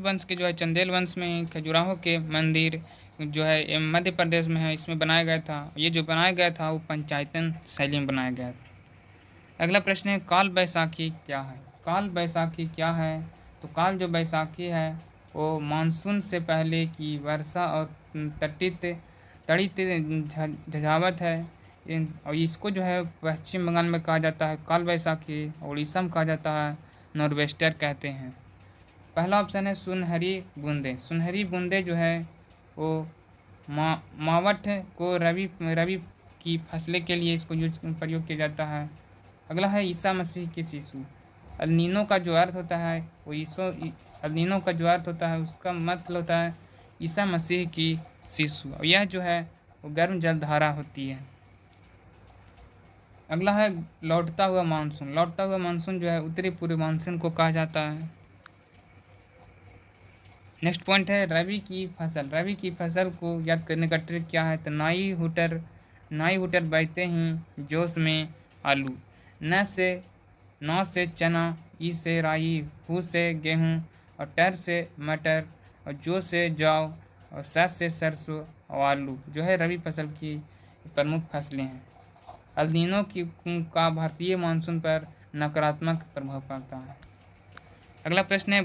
Speaker 1: वंश में खजुराहो के मंदिर जो है मध्य प्रदेश में है, इसमें बनाया गया था। ये जो बनाया गया था वो पंचायतन शैली में बनाया गया था। अगला प्रश्न है काल बैसाखी क्या है? तो काल जो बैसाखी है वो मानसून से पहले की वर्षा और तड़ित झंझावत है और इसको जो है पश्चिम बंगाल में कहा जाता है काल बैसाखी, उड़ीसा में कहा जाता है नॉर्वेस्टर कहते हैं। पहला ऑप्शन है सुनहरी बूंदे जो है वो मावठ को रवि की फसलें के लिए इसको प्रयोग किया जाता है। अगला है ईसा मसीह के शिशु। अल्नीनो का जो अर्थ होता है उसका मतलब होता है ईसा मसीह की शिशु और यह जो है वो गर्म जलधारा होती है। अगला है लौटता हुआ मानसून जो है उत्तरी पूर्वी मानसून को कहा जाता है। नेक्स्ट पॉइंट है रवि की फसल को याद करने का ट्रिक क्या है? तो नाई हुटर बहते ही जोश में आलू। न से चना, ई से राई, हु से गेहूँ और टर से मटर और जो से जौ और से सरसों और आलू जो है रवि फसल की प्रमुख फसलें हैं। अल्नीनो का भारतीय मानसून पर नकारात्मक प्रभाव पड़ता है। अगला प्रश्न है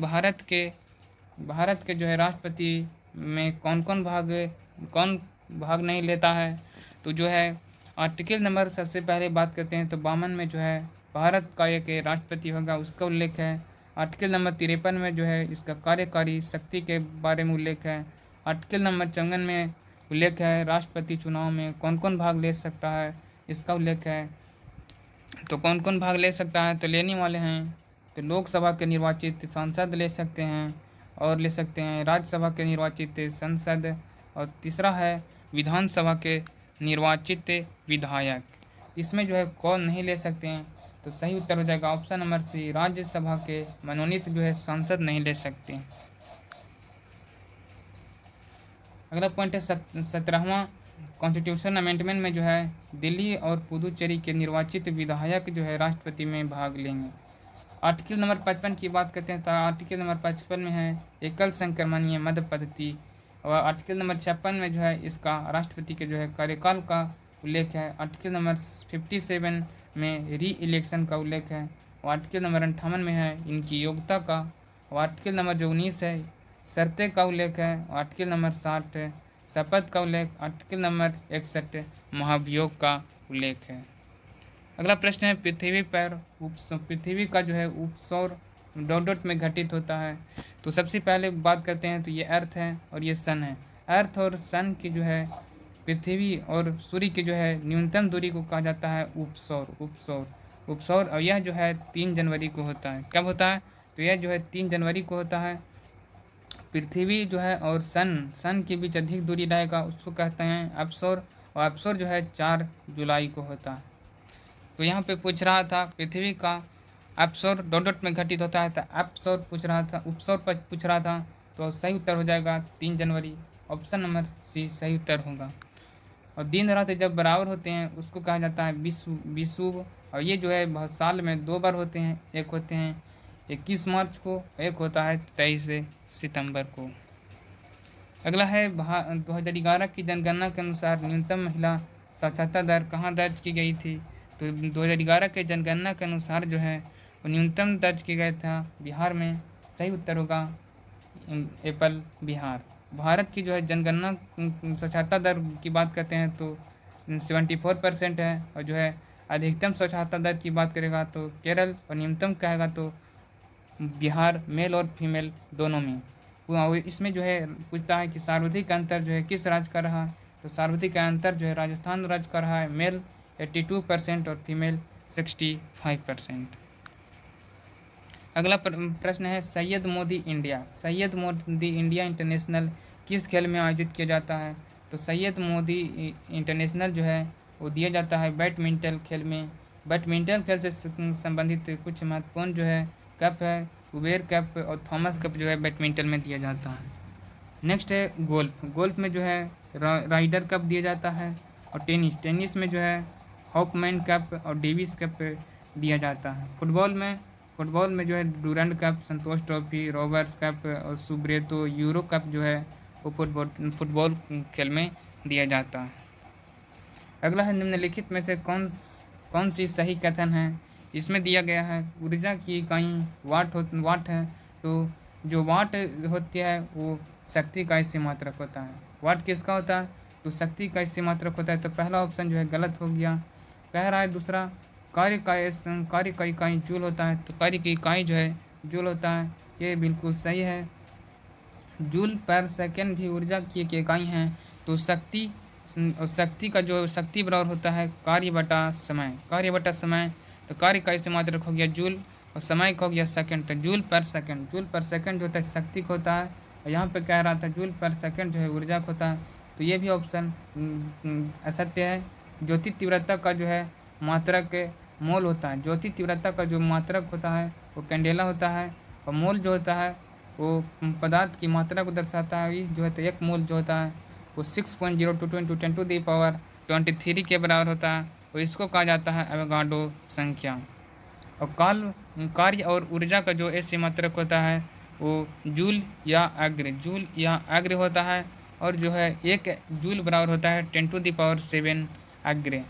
Speaker 1: भारत के जो है राष्ट्रपति में कौन भाग नहीं लेता है? तो जो है आर्टिकल नंबर सबसे पहले बात करते हैं तो 52 में जो है भारत का एक राष्ट्रपति होगा उसका उल्लेख है आर्टिकल नंबर 53 में जो है इसका कार्यकारी शक्ति के बारे में उल्लेख है। आर्टिकल नंबर 54 में उल्लेख है राष्ट्रपति चुनाव में कौन कौन भाग ले सकता है, इसका उल्लेख है। तो कौन कौन भाग ले सकता है, तो लेने वाले हैं तो लोकसभा के निर्वाचित सांसद ले सकते हैं और ले सकते हैं राज्यसभा के निर्वाचित संसद, और तीसरा है विधानसभा के निर्वाचित विधायक। इसमें जो है कौन नहीं ले सकते हैं, तो सही उत्तर हो जाएगा ऑप्शन नंबर सी, राज्यसभा के मनोनीत जो है सांसद नहीं ले सकते। अगला पॉइंट है 17वां कॉन्स्टिट्यूशन अमेंडमेंट में जो है दिल्ली और पुदुचेरी के निर्वाचित विधायक जो है राष्ट्रपति में भाग लेंगे। आर्टिकल नंबर 55 की बात करते हैं तो आर्टिकल नंबर 55 में है एकल संक्रमणीय मत पद्धति, और आर्टिकल नंबर 56 में जो है इसका राष्ट्रपति के जो है कार्यकाल का उल्लेख है। आर्टिकल नंबर 57 में री इलेक्शन का उल्लेख है, और आर्टिकल नंबर 58 में है इनकी योग्यता का, और आर्टिकल नंबर जो 19 है शर्तें का उल्लेख है, और आर्टिकल नंबर 60 है शपथ का उल्लेख, आर्टिकल नंबर 61 महाभियोग का उल्लेख है। अगला प्रश्न है पृथ्वी का जो है उपसौर डॉट में घटित होता है। तो सबसे पहले बात करते हैं तो ये अर्थ है और ये सन है। अर्थ और सन की जो है पृथ्वी और सूर्य की जो है न्यूनतम दूरी को कहा जाता है उपसौर, और यह जो है 3 जनवरी को होता है। कब होता है, तो यह जो है 3 जनवरी को होता है। पृथ्वी जो है और सन के बीच अधिक दूरी रहेगा उसको कहते हैं अपसौर, और अपसौर जो है 4 जुलाई को होता है। तो यहाँ पे पूछ रहा था पृथ्वी का अपसौर डॉट में घटित होता है, तो अपसौर पूछ रहा था, उपसौर पर पूछ रहा था, तो सही उत्तर हो जाएगा 3 जनवरी, ऑप्शन नंबर सी सही उत्तर होगा। और दिन रात जब बराबर होते हैं उसको कहा जाता है विषुव, और ये जो है बहुत साल में 2 बार होते हैं, एक होते हैं 21 मार्च को, एक होता है 23 सितंबर को। अगला है 2011 की जनगणना के अनुसार न्यूनतम महिला साक्षरता दर कहाँ दर्ज की गई थी। तो 2011 के जनगणना के अनुसार जो है वो न्यूनतम दर्ज किया गया था बिहार में, सही उत्तर होगा एप्पल बिहार। भारत की जो है जनगणना साक्षरता दर की बात करते हैं तो 74% है, और जो है अधिकतम साक्षरता दर की बात करेगा तो केरल, और न्यूनतम कहेगा तो बिहार, मेल और फीमेल दोनों में। इसमें जो है पूछता है कि सर्वाधिक अंतर जो है किस राज्य का रहा, तो सर्वाधिक अंतर जो है राजस्थान राज्य का रहा है, मेल 82% और फीमेल 65%। अगला प्रश्न है सैयद मोदी इंडिया इंटरनेशनल किस खेल में आयोजित किया जाता है। तो सैयद मोदी इंटरनेशनल जो है वो दिया जाता है बैडमिंटन खेल में। बैडमिंटन खेल से संबंधित कुछ महत्वपूर्ण जो है कप है, उबेर कप और थॉमस कप जो है बैडमिंटन में दिया जाता है। नेक्स्ट है गोल्फ में जो है राइडर कप दिया जाता है, और टेनिस में जो है हॉफमैन कप और डेविस कप दिया जाता है। फुटबॉल में जो है डूरंड कप, संतोष ट्रॉफी, रॉबर्ट्स कप और सुब्रेतो यूरो कप जो है वो फुटबॉल खेल में दिया जाता है। अगला है निम्नलिखित में से कौन सी सही कथन है। इसमें दिया गया है ऊर्जा की इकाई वाट है, तो जो वाट होती है वो शक्ति का इसी मात्रक होता है। वाट किसका होता है, तो शक्ति का इसी मात्रक होता है। तो पहला ऑप्शन जो है गलत हो गया। कह रहा है दूसरा कार्य का इकाई जूल होता है, तो कार्य की इकाई जो है जूल होता है, ये बिल्कुल सही है। जूल पर सेकेंड भी ऊर्जा की एक इकाई है। तो शक्ति का जो शक्ति बराबर होता है कार्य बटा समय, तो कार्य का इसी मात्रक हो गया जूल, और समय का हो गया सेकंड, तो जूल पर सेकंड जो होता है शक्ति को होता है, और यहाँ पे कह रहा था जूल पर सेकंड जो है ऊर्जा को होता है। तो ये भी ऑप्शन असत्य है। ज्योति तीव्रता का जो है मात्रक मोल होता है। ज्योति तीव्रता का जो मात्रक होता है वो कैंडेला होता है, और मोल जो होता है वो पदार्थ की मात्रा को दर्शाता है। ये जो है तो 1 मोल जो होता है वो 6.02 × 10⁻23 के बराबर होता है, और इसको कहा जाता है एवोगाड्रो संख्या। और कार्य और ऊर्जा का जो ऐसे मात्रक होता है वो जूल या अग्र होता है, और जो है 1 जूल बराबर होता है 10⁻7 अग्र।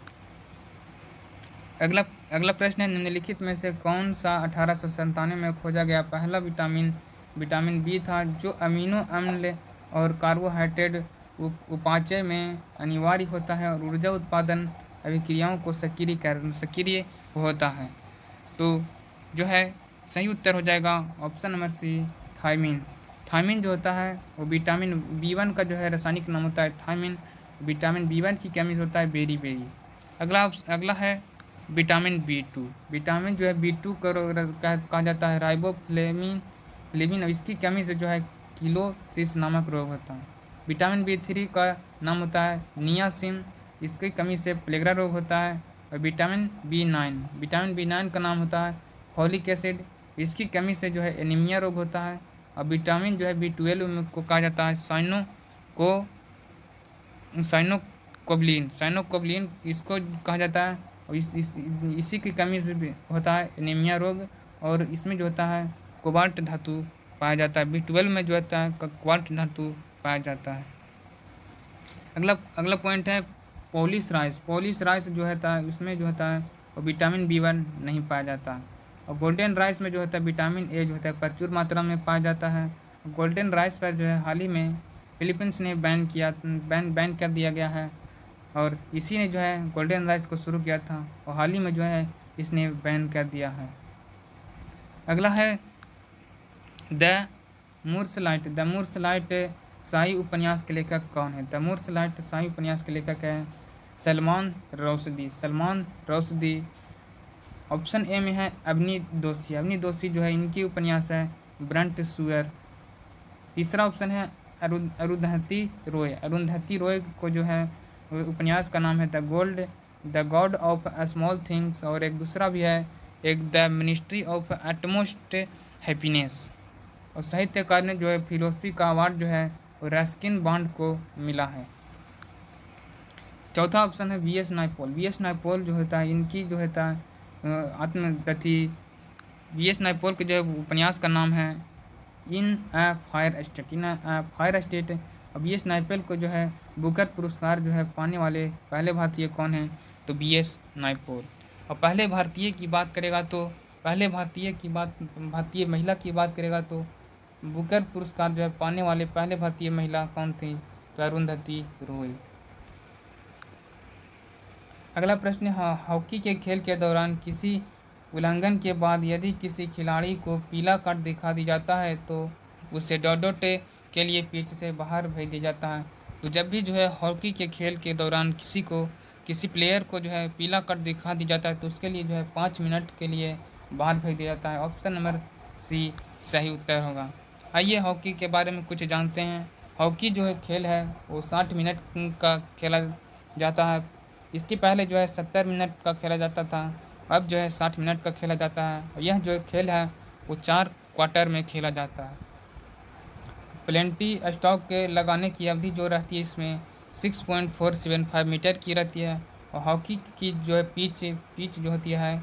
Speaker 1: अगला प्रश्न है निम्नलिखित में से कौन सा 1897 में खोजा गया पहला विटामिन बी था जो अमीनो अम्ल और कार्बोहाइड्रेट उपाचय में अनिवार्य होता है और ऊर्जा उत्पादन अभिक्रियाओं को सक्रिय होता है। तो जो है सही उत्तर हो जाएगा option number C thiamine. Thiamine जो होता है वो विटामिन B1 का जो है रासायनिक नाम होता है थायमिन। विटामिन B1 की कमी से होता है बेरी। अगला है विटामिन B2। विटामिन जो है B2 कहा जाता है राइबोफ्लेविन। इसकी कमी से जो है किलोसिस नामक रोग होता है। विटामिन B3 का नाम होता है नियासिन। इसकी कमी से प्लेगरा रोग होता है। और विटामिन B9 का नाम होता है फॉलिक एसिड। इसकी कमी से जो है एनीमिया रोग होता है। और विटामिन जो है B12 को कहा जाता है साइनोकोब्लिन इसको कहा जाता है। और इसी की कमी से भी होता है एनीमिया रोग। और इसमें जो होता है कोबाल्ट धातु पाया जाता है। B12 में जो होता है कोबाल्ट धातु पाया जाता है। अगला पॉइंट है पॉलिश राइस जो होता है उसमें जो होता है और विटामिन B1 नहीं पाया जाता। और गोल्डन राइस में जो होता है विटामिन A जो होता है प्रचुर मात्रा में पाया जाता है। गोल्डन राइस पर जो है हाल ही में फिलीपींस ने बैन कर दिया गया है। और इसी ने जो है गोल्डन राइस को शुरू किया था और हाल ही में जो है इसने बैन कर दिया है। अगला है द मूर्सलाइट शाही उपन्यास के लेखक कौन है? द मूर्सलाइट शाही उपन्यास के लेखक है सलमान रौशदी। ऑप्शन ए में है अवनी दोषी जो है इनकी उपन्यास है ब्रंट सुअर। तीसरा ऑप्शन है अरुंधति रॉय को जो है उपन्यास का नाम है the God of Small Things. और एक दूसरा भी है the Ministry of Utmost Happiness. और साहित्यकार ने जो है फिलोसफी का अवार्ड जो है वो रस्किन बॉन्ड को मिला है। चौथा ऑप्शन है V.S. नायपॉल जो होता है इनकी जो होता है आत्मकथी। V.S. नायपॉल के जो है उपन्यास का नाम है इन अ फायर स्टेट। अब V.S. नायपॉल को जो है बुकर पुरस्कार जो है पाने वाले पहले भारतीय कौन हैं? तो V.S. नायपॉल। और पहले भारतीय की बात करेगा तो भारतीय महिला की बात करेगा तो बुकर पुरस्कार जो है पाने वाले पहले भारतीय महिला कौन थी? तो अरुंधति रॉय। अगला प्रश्न है हॉकी के खेल के दौरान किसी उल्लंघन के बाद यदि किसी खिलाड़ी को पीला कार्ड दिखा दी जाता है तो उसे डोडोटे के लिए पिच से बाहर भेज दिया जाता है। तो जब भी जो है हॉकी के खेल के दौरान किसी प्लेयर को जो है पीला कार्ड दिखा दी जाता है तो उसके लिए जो है 5 मिनट के लिए बाहर भेज दिया जाता है। ऑप्शन नंबर सी सही उत्तर होगा। आइए हॉकी के बारे में कुछ जानते हैं। हॉकी जो है खेल है वो 60 मिनट का खेला जाता है। इसके पहले जो है 70 मिनट का खेला जाता था, अब जो है 60 मिनट का खेला जाता है। और यह जो खेल है वो 4 क्वार्टर में खेला जाता है। प्लेंटी स्टॉक के लगाने की अवधि जो रहती है इसमें 6.475 मीटर की रहती है। और हॉकी की जो है पिच जो होती है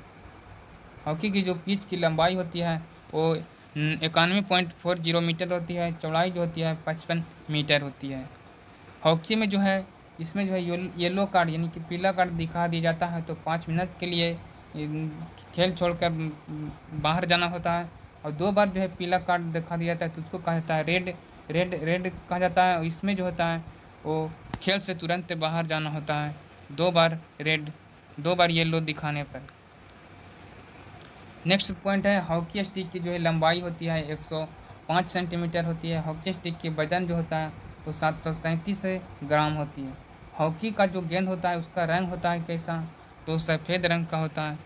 Speaker 1: हॉकी की जो पिच की लंबाई होती है वो 91.40 मीटर होती है। चौड़ाई जो होती है 55 मीटर होती है। हॉकी में जो है इसमें जो है येलो कार्ड यानी कि पीला कार्ड दिखा दिया जाता है तो 5 मिनट के लिए खेल छोड़कर बाहर जाना होता है। और 2 बार जो है पीला कार्ड दिखा दिया जाता है तो उसको कहा जाता है रेड कहा जाता है। और इसमें जो होता है वो खेल से तुरंत बाहर जाना होता है 2 बार रेड 2 बार येलो दिखाने पर। नेक्स्ट पॉइंट है हॉकी स्टिक की जो है लंबाई होती है 105 सेंटीमीटर होती है। हॉकी स्टिक की वजन जो होता है वो 737 ग्राम होती है। हॉकी का जो गेंद होता है उसका रंग होता है कैसा? तो सफ़ेद रंग का होता है।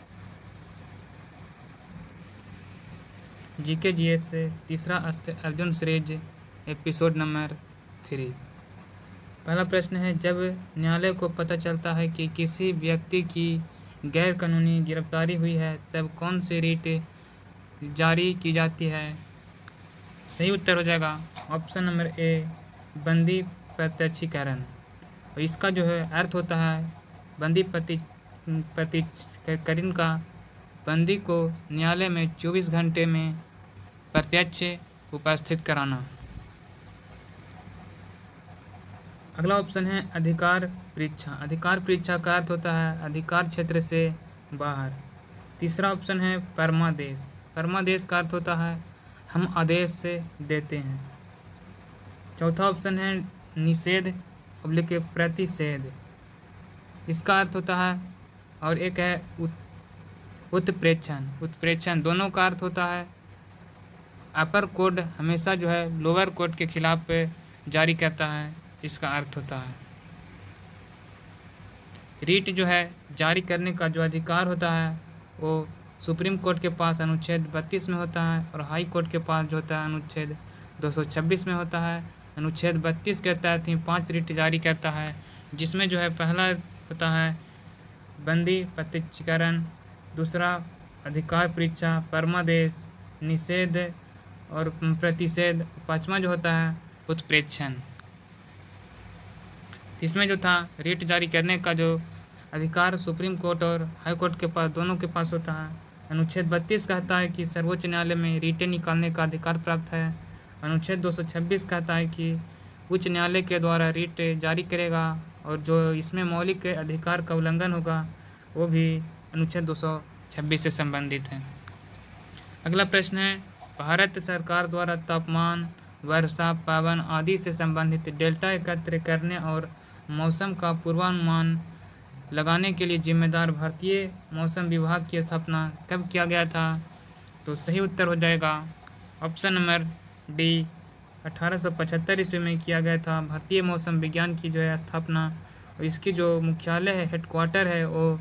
Speaker 1: GK से तीसरा अर्जुन सीरीज एपिसोड नंबर 3। पहला प्रश्न है जब न्यायालय को पता चलता है कि किसी व्यक्ति की गैर कानूनी गिरफ्तारी हुई है तब कौन सी रिट जारी की जाती है? सही उत्तर हो जाएगा ऑप्शन नंबर ए बंदी प्रत्यक्षीकरण। और इसका जो है अर्थ होता है बंदी प्रत्यक्षीकरण का बंदी को न्यायालय में 24 घंटे में प्रत्यक्ष उपस्थित कराना। अगला ऑप्शन है अधिकार परीक्षा का अर्थ होता है अधिकार क्षेत्र से बाहर। तीसरा ऑप्शन है परमादेश का अर्थ होता है हम आदेश से देते हैं। चौथा ऑप्शन है निषेध प्रतिषेध, इसका अर्थ होता है। और एक है
Speaker 2: उत्प्रेक्षण, उत्प्रेक्षण दोनों का अर्थ होता है अपर कोड हमेशा जो है लोअर कोड के खिलाफ जारी करता है, इसका अर्थ होता है। रीट जो है जारी करने का जो अधिकार होता है वो सुप्रीम कोर्ट के पास अनुच्छेद 32 में होता है और हाई कोर्ट के पास जो होता है अनुच्छेद 226 में होता है। अनुच्छेद 32 के तहत ही 5 रीट जारी करता है, जिसमें जो है पहला होता है बंदी प्रत्यक्षीकरण, दूसरा अधिकार परीक्षा, परमादेश, निषेध और प्रतिषेध, पाँचवा जो होता है उत्प्रेक्षण। इसमें जो था रीट जारी करने का जो अधिकार सुप्रीम कोर्ट और हाई कोर्ट के पास दोनों के पास होता है। अनुच्छेद 32 कहता है कि सर्वोच्च न्यायालय में रीटें निकालने का अधिकार प्राप्त है। अनुच्छेद 226 कहता है कि उच्च न्यायालय के द्वारा रीट जारी करेगा और जो इसमें मौलिक अधिकार का उल्लंघन होगा वो भी अनुच्छेद 226 से संबंधित है। अगला प्रश्न है भारत सरकार द्वारा तापमान, वर्षा, पावन आदि से संबंधित डेल्टा एकत्र करने और मौसम का पूर्वानुमान लगाने के लिए जिम्मेदार भारतीय मौसम विभाग की स्थापना कब किया गया था? तो सही उत्तर हो जाएगा ऑप्शन नंबर डी, 1875 ईस्वी में किया गया था। भारतीय मौसम विज्ञान की जो है स्थापना और इसकी जो मुख्यालय है, हेडक्वार्टर है, वो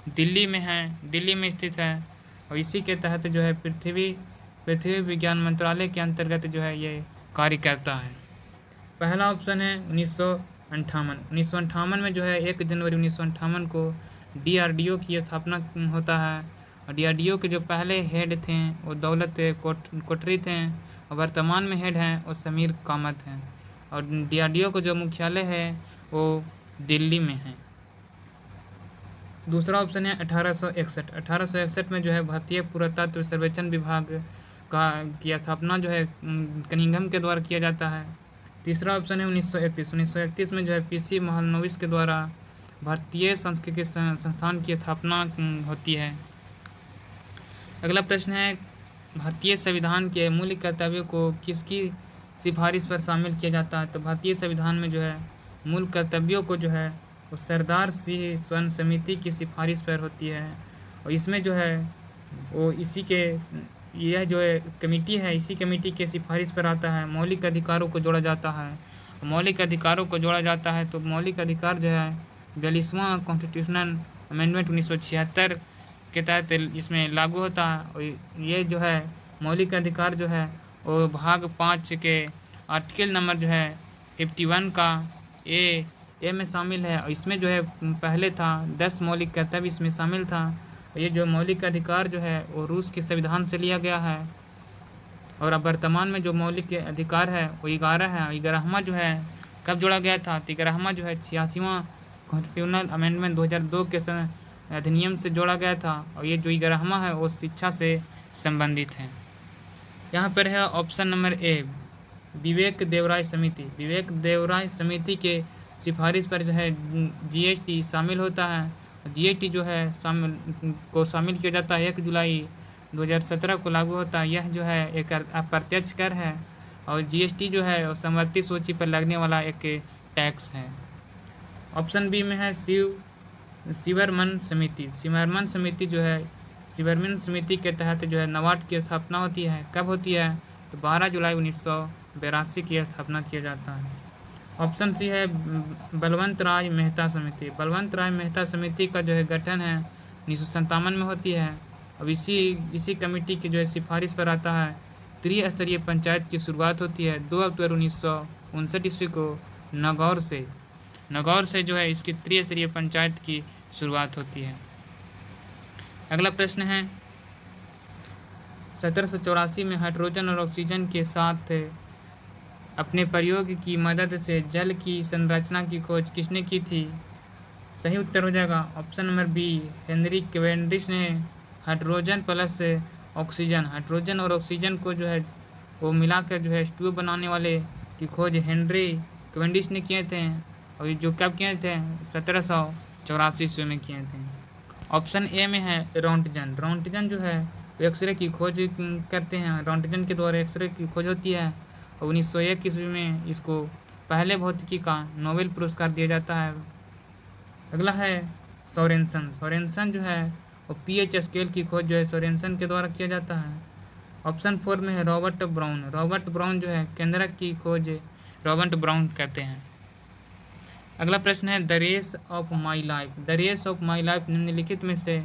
Speaker 2: दिल्ली में है, दिल्ली में स्थित है और इसी के तहत जो है पृथ्वी विज्ञान मंत्रालय के अंतर्गत जो है ये कार्य करता है। पहला ऑप्शन है 1958 में जो है 1 जनवरी 1958 को DRDO की स्थापना होता है और DRDO के जो पहले हेड थे वो दौलत कोटरी थे और वर्तमान में हेड हैं वो समीर कामत हैं और DRDO का जो मुख्यालय है वो दिल्ली में है। दूसरा ऑप्शन है 1861 में जो है भारतीय पुरातत्व सर्वेक्षण विभाग की स्थापना जो है कनिंघम के द्वारा किया जाता है। तीसरा ऑप्शन है 1931 में जो है PC महालनोबिस के द्वारा भारतीय सांख्यिकी संस्थान की स्थापना होती है। अगला प्रश्न है भारतीय संविधान के मूल कर्तव्यों को किसकी सिफारिश पर शामिल किया जाता है? तो भारतीय संविधान में जो है मूल कर्तव्यों को जो है वो सरदार सिंह स्वर्ण समिति की सिफारिश पर होती है और इसमें जो है वो इसी के यह जो है कमेटी है, इसी कमेटी के सिफारिश पर आता है। मौलिक अधिकारों को जोड़ा जाता है, मौलिक अधिकारों को जोड़ा जाता है तो मौलिक अधिकार जो है 42वां कॉन्स्टिट्यूशनल अमेंडमेंट 1976 के तहत इसमें लागू होता है और ये जो है मौलिक अधिकार जो है वो भाग 5 के आर्टिकल नंबर जो है 51 का ए में शामिल है और इसमें जो है पहले था 10 मौलिक कर्तव्य इसमें शामिल था। ये जो मौलिक अधिकार जो है वो रूस के संविधान से लिया गया है और अब वर्तमान में जो मौलिक अधिकार है वो 11 है। 11वां जो है कब जोड़ा गया था? तो 11वां जो है 86वां कॉन्स्टिट्यूशनल अमेंडमेंट 2002 के अधिनियम से जोड़ा गया था और ये जो 11वां है वो शिक्षा से संबंधित है। यहाँ पर है ऑप्शन नंबर ए, विवेक देवराय समिति। विवेक देवराय समिति के सिफारिश पर जो है GST शामिल होता है। GST जो है शामिल किया जाता है 1 जुलाई 2017 को लागू होता है। यह जो है एक अप्रत्यक्ष कर है और GST जो है समवर्ती सूची पर लगने वाला एक टैक्स है। ऑप्शन बी में है सिवरमन समिति। सिवरमन समिति जो है सिवरमन समिति के तहत जो है नाबार्ड की स्थापना होती है। कब होती है? तो 12 जुलाई 1982 की स्थापना किया जाता है। ऑप्शन सी है बलवंत राय मेहता समिति। बलवंत राय मेहता समिति का जो है गठन है 1957 में होती है अब इसी कमेटी की जो है सिफारिश पर आता है त्रिस्तरीय पंचायत की शुरुआत होती है 2 अक्टूबर 1959 ईस्वी को नगौर से जो है इसकी त्रिस्तरीय पंचायत की शुरुआत होती है। अगला प्रश्न है 1784 में हाइड्रोजन और ऑक्सीजन के साथ अपने प्रयोग की मदद से जल की संरचना की खोज किसने की थी? सही उत्तर हो जाएगा option number B, Henry Cavendish ने हाइड्रोजन प्लस ऑक्सीजन, हाइड्रोजन और ऑक्सीजन को जो है वो मिलाकर जो है H2O बनाने वाले की खोज हेनरी कैवेंडिश ने किए थे और जो कब किए थे? 1784 ईस्वी में किए थे। ऑप्शन ए में है रोंटगन। रोंटगन जो है वो एक्सरे की खोज करते हैं, रोंटगन के द्वारा एक्सरे की खोज होती है और 1901 ईस्वी में इसको पहले भौतिकी का नोबेल पुरस्कार दिया जाता है। अगला है सोरेनसन। सोरेनसन जो है और पीएच स्केल की खोज जो है सोरेनसन के द्वारा किया जाता है। ऑप्शन 4 में है रॉबर्ट ब्राउन। रॉबर्ट ब्राउन जो है केंद्रक की खोज रॉबर्ट ब्राउन कहते हैं। अगला प्रश्न है the Race of My Life. The Race of My Life निम्नलिखित में से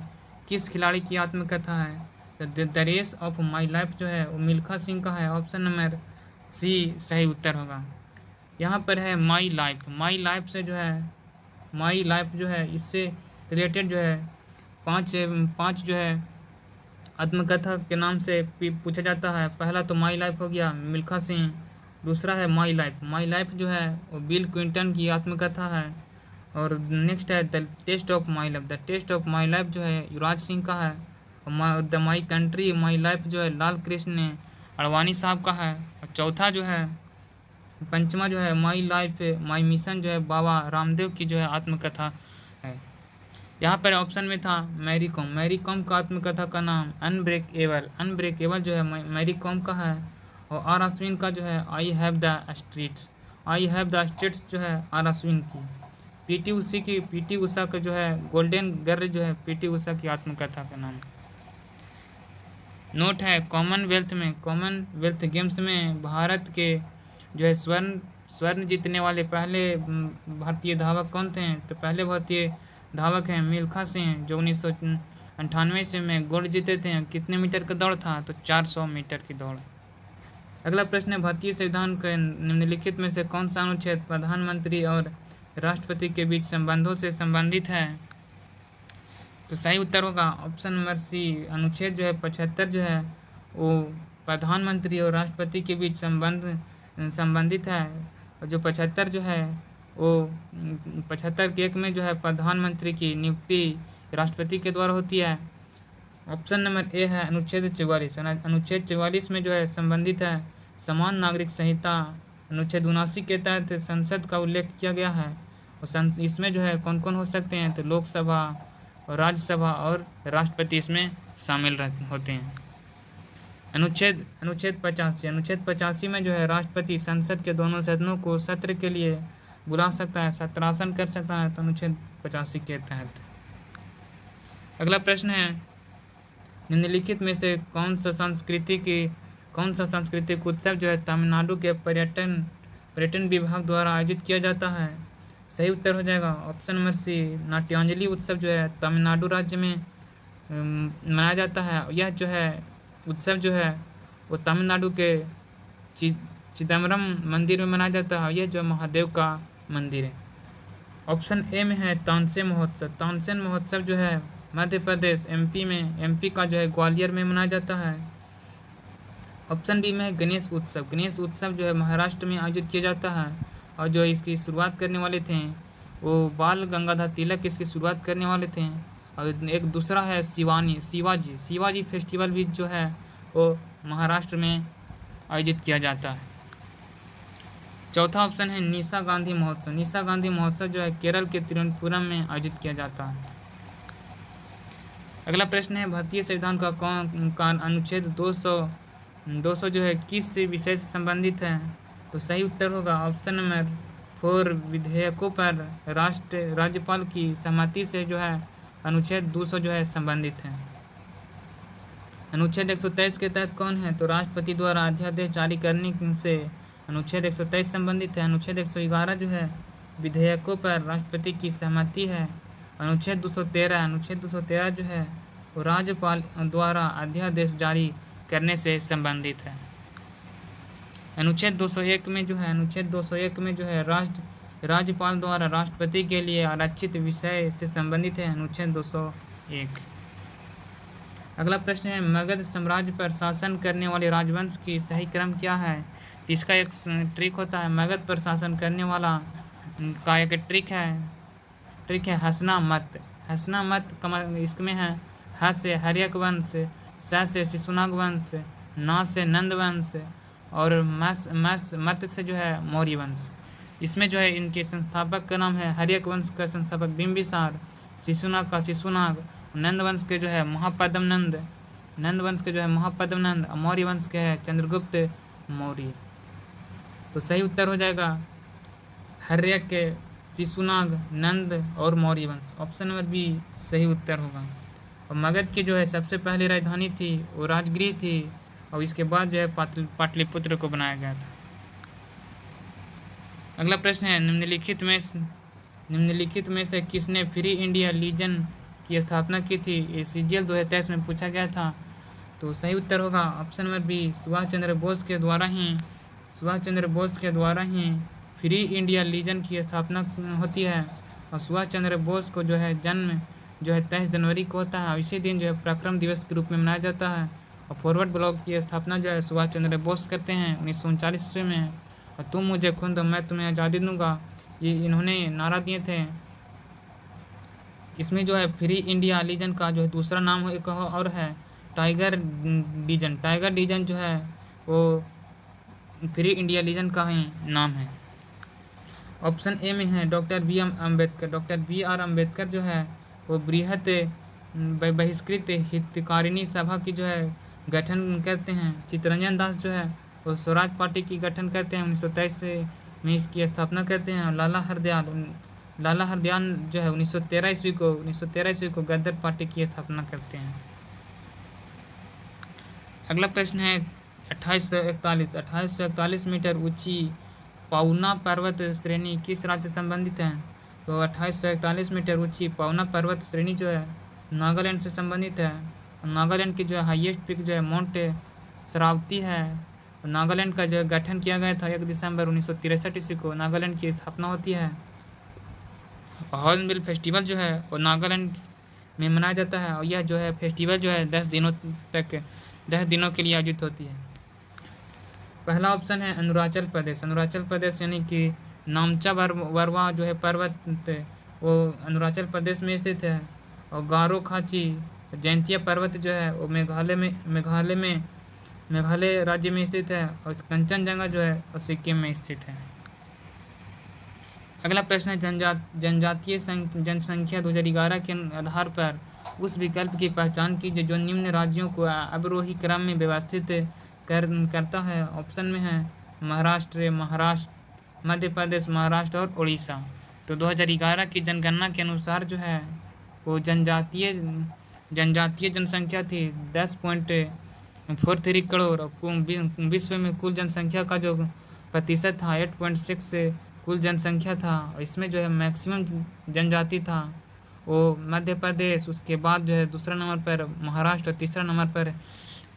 Speaker 2: किस खिलाड़ी की आत्मकथा है? तो the Race of My Life जो है वो मिल्खा सिंह का है। ऑप्शन नंबर सी सही उत्तर होगा। यहाँ पर है माई लाइफ। माई लाइफ से जो है माई लाइफ जो है इससे रिलेटेड जो है पाँच जो है आत्मकथा के नाम से पूछा जाता है। पहला तो माई लाइफ हो गया मिल्खा सिंह, दूसरा है माई लाइफ। माई लाइफ जो है वो बिल क्विंटन की आत्मकथा है। और नेक्स्ट है the Test of My Life. The Test of My Life जो है युवराज सिंह का है। और the My Country My Life जो है लाल कृष्ण अडवाणी साहब का है। और चौथा जो है पंचमा जो है माई लाइफ माई मिशन जो है बाबा रामदेव की जो है आत्मकथा है। यहाँ पर ऑप्शन में था मैरी कॉम। मैरी कॉम का आत्मकथा का नाम अनब्रेकेबल। अनब्रेकेबल जो है मैरी कॉम का है। और आर अश्विन का जो है I have the streets. I have the streets जो है आर अश्विन की। पीटी उषा का जो है गोल्डन गर्ल जो है पीटी उषा की आत्मकथा का नाम। नोट है कॉमनवेल्थ गेम्स में भारत के जो है स्वर्ण जीतने वाले पहले भारतीय धावक कौन थे? तो पहले भारतीय धावक हैं मिल्खा सिंह जो 1998 में गोल्ड जीते थे। कितने मीटर का दौड़ था? तो 400 मीटर की दौड़। अगला प्रश्न है भारतीय संविधान के निम्नलिखित में से कौन सा अनुच्छेद प्रधानमंत्री और राष्ट्रपति के बीच संबंधों से संबंधित है? तो सही उत्तर होगा ऑप्शन नंबर सी। अनुच्छेद जो है 75 जो है वो प्रधानमंत्री और राष्ट्रपति के बीच संबंधित है। और जो 75 जो है वो 75 के 1 में जो है प्रधानमंत्री की नियुक्ति राष्ट्रपति के द्वारा होती है। ऑप्शन नंबर ए है अनुच्छेद 44। अनुच्छेद 44 में जो है संबंधित है समान नागरिक संहिता। अनुच्छेद 79 के तहत संसद का उल्लेख किया गया है। और इसमें जो है कौन कौन हो सकते हैं? तो लोकसभा और राज्यसभा और राष्ट्रपति इसमें शामिल होते हैं। अनुच्छेद 85। अनुच्छेद 85 में जो है राष्ट्रपति संसद के दोनों सदनों को सत्र के लिए बुला सकता है, सत्रासन कर सकता है। तो अनुच्छेद 85 के तहत। अगला प्रश्न है निम्नलिखित में से कौन सा सांस्कृतिक उत्सव जो है तमिलनाडु के पर्यटन विभाग द्वारा आयोजित किया जाता है? सही उत्तर हो जाएगा ऑप्शन नंबर सी। नाट्यांजलि उत्सव जो है तमिलनाडु राज्य में मनाया जाता है। यह जो है उत्सव जो है वो तमिलनाडु के चिदम्बरम मंदिर में मनाया जाता है। यह जो महादेव का मंदिर है। ऑप्शन ए में है तानसेन महोत्सव। तानसेन महोत्सव जो है मध्य प्रदेश एमपी का जो है ग्वालियर में मनाया जाता है। ऑप्शन बी में है गणेश उत्सव। गणेश उत्सव जो है महाराष्ट्र में आयोजित किया जाता है। और जो इसकी शुरुआत करने वाले थे वो बाल गंगाधर तिलक इसकी शुरुआत करने वाले थे। और एक दूसरा है शिवाजी फेस्टिवल भी जो है वो महाराष्ट्र में आयोजित किया जाता है। चौथा ऑप्शन है निशा गांधी महोत्सव। निशा गांधी महोत्सव जो है केरल के तिरुवनंतपुरम में आयोजित किया जाता है। अगला प्रश्न है भारतीय संविधान का अनुच्छेद 200 जो है किस विषय से संबंधित है? तो सही उत्तर होगा ऑप्शन नंबर 4 विधेयकों पर राज्यपाल की सहमति से जो है अनुच्छेद 200 जो है संबंधित है। अनुच्छेद 123 के तहत कौन है? तो राष्ट्रपति द्वारा अध्यादेश जारी करने से अनुच्छेद 123 संबंधित है। अनुच्छेद 111 जो है विधेयकों पर राष्ट्रपति की सहमति है। अनुच्छेद 213 जो है वो राज्यपाल द्वारा अध्यादेश जारी करने से संबंधित है। अनुच्छेद 201 में जो है राज्यपाल द्वारा राष्ट्रपति के लिए आरक्षित विषय से संबंधित है। अनुच्छेद 201। अगला प्रश्न है मगध साम्राज्य पर शासन करने वाले राजवंश की सही क्रम क्या है? इसका एक ट्रिक होता है। मगध पर शासन करने वाला का एक ट्रिक है हसना मत इसमें है ह से हर्यक वंश, स से शिशुनाग वंश, न से नंद वंश और मत से जो है मौर्य वंश। इसमें जो है इनके संस्थापक का नाम है हर्यक वंश का संस्थापक बिंबिसार, शिशुनाग का शिशुनाग, नंद वंश के जो है महापद्म नंद, मौर्य वंश के है चंद्रगुप्त मौर्य। तो सही उत्तर हो जाएगा हर्यक शिशुनाग, नंद और मौर्य वंश। ऑप्शन नंबर बी सही उत्तर होगा। और मगध की जो है सबसे पहली राजधानी थी वो राजगृह थी, और इसके बाद जो है पाटलिपुत्र को बनाया गया था। अगला प्रश्न है, निम्नलिखित में से किसने फ्री इंडिया लीजन की स्थापना की थी? ये CGL 2023 में पूछा गया था। तो सही उत्तर होगा option number B, Subhash Chandra Bose के द्वारा ही फ्री इंडिया लीजन की स्थापना होती है। और सुभाष चंद्र बोस को जो है जन्म जो है 23 जनवरी को होता है, और इसी दिन जो है पराक्रम दिवस के रूप में मनाया जाता है। और फॉरवर्ड ब्लॉक की स्थापना जो है सुभाष चंद्र बोस करते हैं 1939 ईस्वी में। और तुम मुझे खून दो मैं तुम्हें आज़ादी दूंगा, ये इन्होंने नारा दिए थे। इसमें जो है फ्री इंडिया लीजन का जो है दूसरा नाम एक और है टाइगर लीजन जो है वो फ्री इंडिया लीजन का ही नाम है। ऑप्शन ए में है डॉक्टर BR अम्बेडकर जो है वो बृहत बहिष्कृत हितकारिणी सभा की जो है गठन करते हैं। चित्तरंजन दास जो है वो स्वराज पार्टी की गठन करते हैं 1923 में इसकी स्थापना करते हैं। लाला हरदयाल जो है 1913 ईस्वी को गदर पार्टी की स्थापना करते हैं। अगला प्रश्न है 2841 मीटर ऊंची पाउना पर्वत श्रेणी किस राज्य से संबंधित है? तो 2841 मीटर ऊंची पाउना पर्वत श्रेणी जो है नागालैंड से संबंधित है। नागालैंड की जो है हाईएस्ट पीक जो है माउंट शरावती है। नागालैंड का जो गठन किया गया था 1 दिसंबर 1963 ईस्वी को नागालैंड की स्थापना होती है। हॉर्नबिल फेस्टिवल जो है वो नागालैंड में मनाया जाता है, और यह जो है फेस्टिवल जो है 10 दिनों के लिए आयोजित होती है। पहला ऑप्शन है अरुणाचल प्रदेश यानी कि नामचा वरवा जो है पर्वत वो अरुणाचल प्रदेश में स्थित है। और गारो खाची जयंतिया पर्वत जो है वो मेघालय राज्य में स्थित है। और कंचनजंगा जो है वो सिक्किम में स्थित है। अगला प्रश्न है जनजातीय जनसंख्या 2011 के आधार पर उस विकल्प की पहचान कीजिए जो निम्न राज्यों को अवरोही क्रम में व्यवस्थित करता है। ऑप्शन में है महाराष्ट्र, मध्य प्रदेश, महाराष्ट्र और उड़ीसा। तो 2011 की जनगणना के अनुसार जो है वो जनजातीय जनसंख्या थी 10.43 करोड़, और विश्व में कुल जनसंख्या का जो प्रतिशत था 8.6 कुल जनसंख्या था। और इसमें जो है मैक्सिमम जनजाति था वो मध्य प्रदेश, उसके बाद जो है दूसरा नंबर पर महाराष्ट्र और तीसरा नंबर पर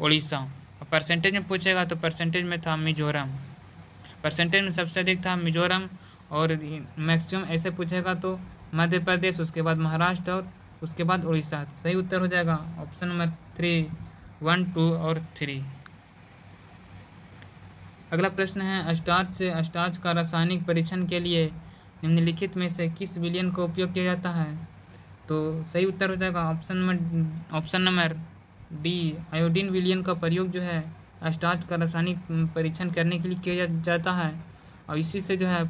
Speaker 2: उड़ीसा। और परसेंटेज में पूछेगा तो परसेंटेज में था मिजोरम, परसेंटेज में सबसे अधिक था मिजोरम। और मैक्सिमम ऐसे पूछेगा तो मध्य प्रदेश, उसके बाद महाराष्ट्र और उसके बाद उड़ीसा। सही उत्तर हो जाएगा ऑप्शन नंबर 3, 1, 2 और 3। अगला प्रश्न है स्टार्च का रासायनिक परीक्षण के लिए निम्नलिखित में से किस विलयन का उपयोग किया जाता है? तो सही उत्तर हो जाएगा ऑप्शन नंबर डी, आयोडीन विलयन का प्रयोग जो है स्टार्च का रासायनिक परीक्षण करने के लिए किया जाता है। और इसी से जो है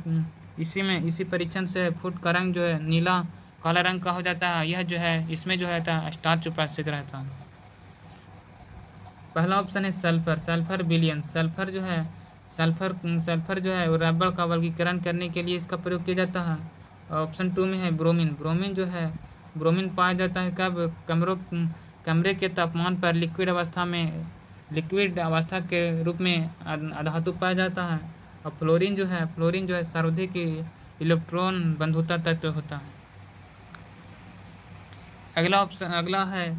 Speaker 2: इसी परीक्षण से फूड का रंग जो है नीला काला रंग का हो जाता है। यह जो है इसमें जो है स्टार्च उपस्थित रहता है। पहला ऑप्शन है सल्फर विलयन। सल्फर जो है वो रबड़ का वर्गीकरण करने के लिए इसका प्रयोग किया जाता है। ऑप्शन 2 में है ब्रोमीन पाया जाता है कब? कमरे के तापमान पर लिक्विड अवस्था के रूप में अधातु पाया जाता है। और फ्लोरीन जो है सर्वाधिक इलेक्ट्रॉन बंधुता तत्व होता है। अगला है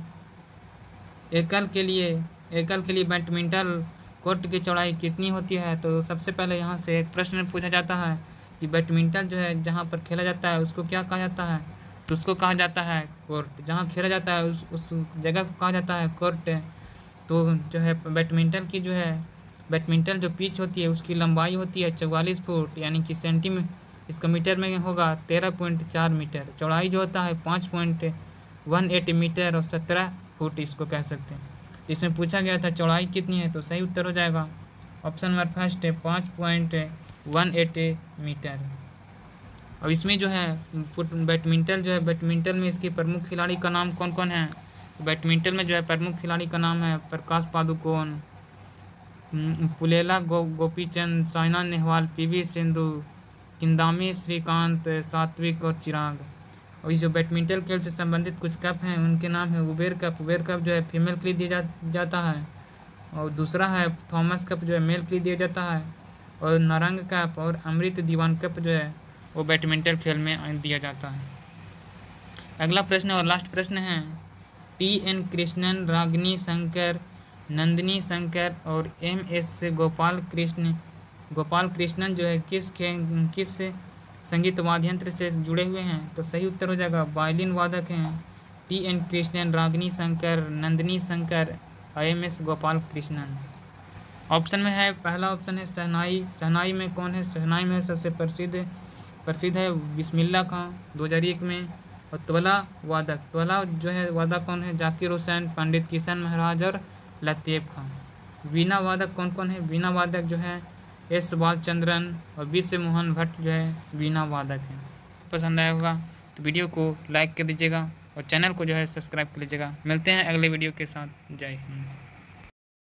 Speaker 2: एकल के लिए बैडमिंटन कोर्ट की चौड़ाई कितनी होती है? तो सबसे पहले यहाँ से एक प्रश्न पूछा जाता है कि बैडमिंटन जो है जहाँ पर खेला जाता है उसको क्या कहा जाता है? तो उसको कहा जाता है कोर्ट। जहाँ खेला जाता है उस जगह को कहा जाता है कोर्ट। तो जो है बैडमिंटन जो पिच होती है उसकी लंबाई होती है 44 फुट, यानी कि इसका मीटर में होगा 13.4 मीटर। चौड़ाई जो होता है 5.18 मीटर और 17 फुट इसको कह सकते हैं। इसमें पूछा गया था चौड़ाई कितनी है, तो सही उत्तर हो जाएगा ऑप्शन नंबर फर्स्ट है 5.18 मीटर। अब इसमें जो है बैडमिंटन में इसके प्रमुख खिलाड़ी का नाम कौन कौन है? बैडमिंटन में जो है प्रमुख खिलाड़ी का नाम है प्रकाश पादुकोण, पुलेला गोपीचंद, साइना नेहवाल, PV सिंधु, किदाम्बी श्रीकांत, सात्विक और चिराग। और ये जो बैडमिंटन खेल से संबंधित कुछ कप हैं उनके नाम है उबेर कप। उबेर कप जो है फीमेल के लिए दिया जाता है। और दूसरा है थॉमस कप जो है मेल के लिए दिया जाता है। और नारंग कप और अमृत दीवान कप जो है वो बैडमिंटन खेल में दिया जाता है। अगला प्रश्न और लास्ट प्रश्न है टी.एन. कृष्णन, रागिनी शंकर, नंदिनी शंकर और एम.एस. गोपाल कृष्णन जो है किस संगीत वाद्य यंत्र से जुड़े हुए हैं? तो सही उत्तर हो जाएगा वायलिन वादक हैं T N. Krishnan, Ragini Shankar, Nandini Shankar, M S. Gopalakrishnan. Option में है पहला ऑप्शन है शहनाई। शहनाई में कौन है? शहनाई में सबसे प्रसिद्ध है बिस्मिल्लाह खां 2001 में। और तबला जो है वादक कौन है? जाकिर हुसैन, पंडित किशन महाराज और लतीफ़ खां। वीणा वादक कौन कौन है? वीणा वादक जो है एस बालचंद्रन और विश्व मोहन भट्ट जो है वीणा वादक हैं। पसंद आया होगा तो वीडियो को लाइक कर दीजिएगा और चैनल को जो है सब्सक्राइब कर लीजिएगा। मिलते हैं अगले वीडियो के साथ। जय हिंद।